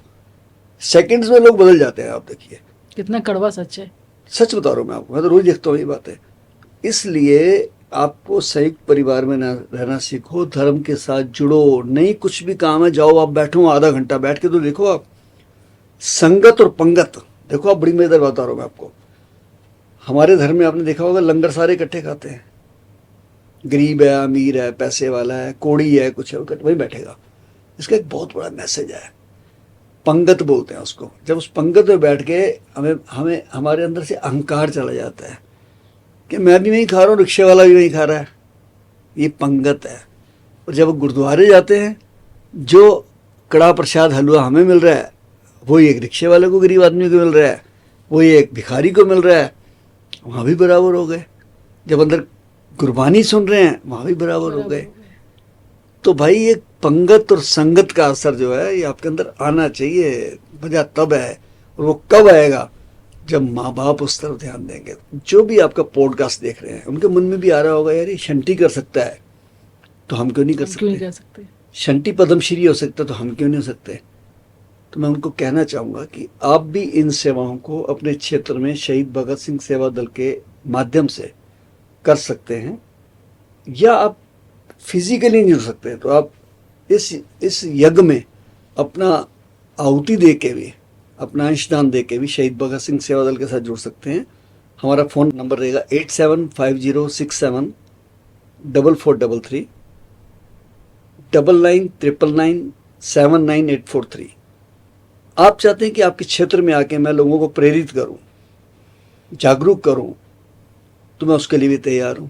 B: सेकंड्स में लोग बदल जाते हैं, आप देखिए।
A: कितना कड़वा सच है।
B: सच बता रहा हूँ मैं आपको, मैं तो रोज देखता हूँ ये बातें। इसलिए आपको संयुक्त परिवार में रहना सीखो, धर्म के साथ जुड़ो। नहीं कुछ भी काम है, जाओ आप बैठो, आधा घंटा बैठ के तो देखो आप। संगत और पंगत देखो आप, बड़ी मजेदार बता रहा हूँ मैं आपको। हमारे धर्म में आपने देखा होगा लंगर सारे इकट्ठे खाते हैं, गरीब है, अमीर है, पैसे वाला है, कोड़ी है, कुछ है, वही बैठेगा। इसका एक बहुत बड़ा मैसेज है, पंगत बोलते हैं उसको। जब उस पंगत में बैठ के हमें हमारे अंदर से अहंकार चला जाता है कि मैं भी नहीं खा रहा हूँ, रिक्शे वाला भी नहीं खा रहा है, ये पंगत है। और जब गुरुद्वारे जाते हैं, जो कड़ा प्रसाद हलवा हमें मिल रहा है वही एक रिक्शे वाले को, गरीब आदमी को मिल रहा है, वही एक भिखारी को मिल रहा है, वहाँ भी बराबर हो गए। जब अंदर गुरबानी सुन रहे हैं वहाँ भी बराबर हो गए। तो भाई ये पंगत और संगत का असर जो है ये आपके अंदर आना चाहिए। मजा तब है, और वो कब आएगा जब माँ बाप उस तरफ ध्यान देंगे। जो भी आपका पॉडकास्ट देख रहे हैं उनके मन में भी आ रहा होगा यार ये शंटी कर सकता है तो हम क्यों नहीं कर सकते, शंटी पद्मश्री हो सकता है तो हम क्यों नहीं हो सकते। तो मैं उनको कहना चाहूँगा कि आप भी इन सेवाओं को अपने क्षेत्र में शहीद भगत सिंह सेवा दल के माध्यम से कर सकते हैं, या आप फिजिकली नहीं जुड़ सकते हैं तो आप इस यज्ञ में अपना आहुति दे के भी, अपना अंशदान दे के भी शहीद भगत सिंह सेवा दल के साथ जुड़ सकते हैं। हमारा फ़ोन नंबर रहेगा 8750674433 9999979843। आप चाहते हैं कि आपके क्षेत्र में आके मैं लोगों को प्रेरित करूं, जागरूक करूं, तो मैं उसके लिए भी तैयार हूं।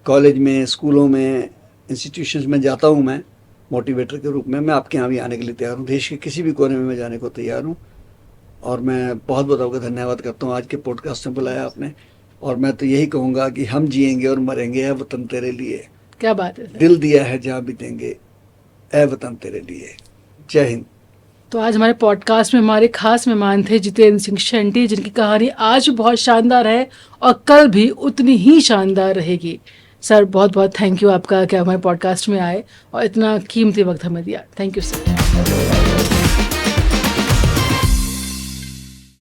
B: कॉलेज में, स्कूलों में, इंस्टीट्यूशंस में जाता हूं मैं मोटिवेटर के रूप में। मैं आपके यहाँ भी आने के लिए तैयार हूं, देश के किसी भी कोने में मैं जाने को तैयार हूं। और मैं बहुत बहुत आपका धन्यवाद करता हूं, आज के पॉडकास्ट में बुलाया आपने। और मैं तो यही कहूँगा कि हम जिएंगे और मरेंगे है वतन तेरे लिए।
A: क्या बात है,
B: दिल दिया है जहाँ भी देंगे है वतन तेरे लिए। जय हिंद।
A: तो आज हमारे पॉडकास्ट में हमारे खास मेहमान थे जितेंद्र सिंह शंटी, जिनकी कहानी आज बहुत शानदार है और कल भी उतनी ही शानदार रहेगी। सर बहुत बहुत थैंक यू आपका कि हमारे पॉडकास्ट में आए और इतना कीमती वक्त हमें दिया। Thank you sir.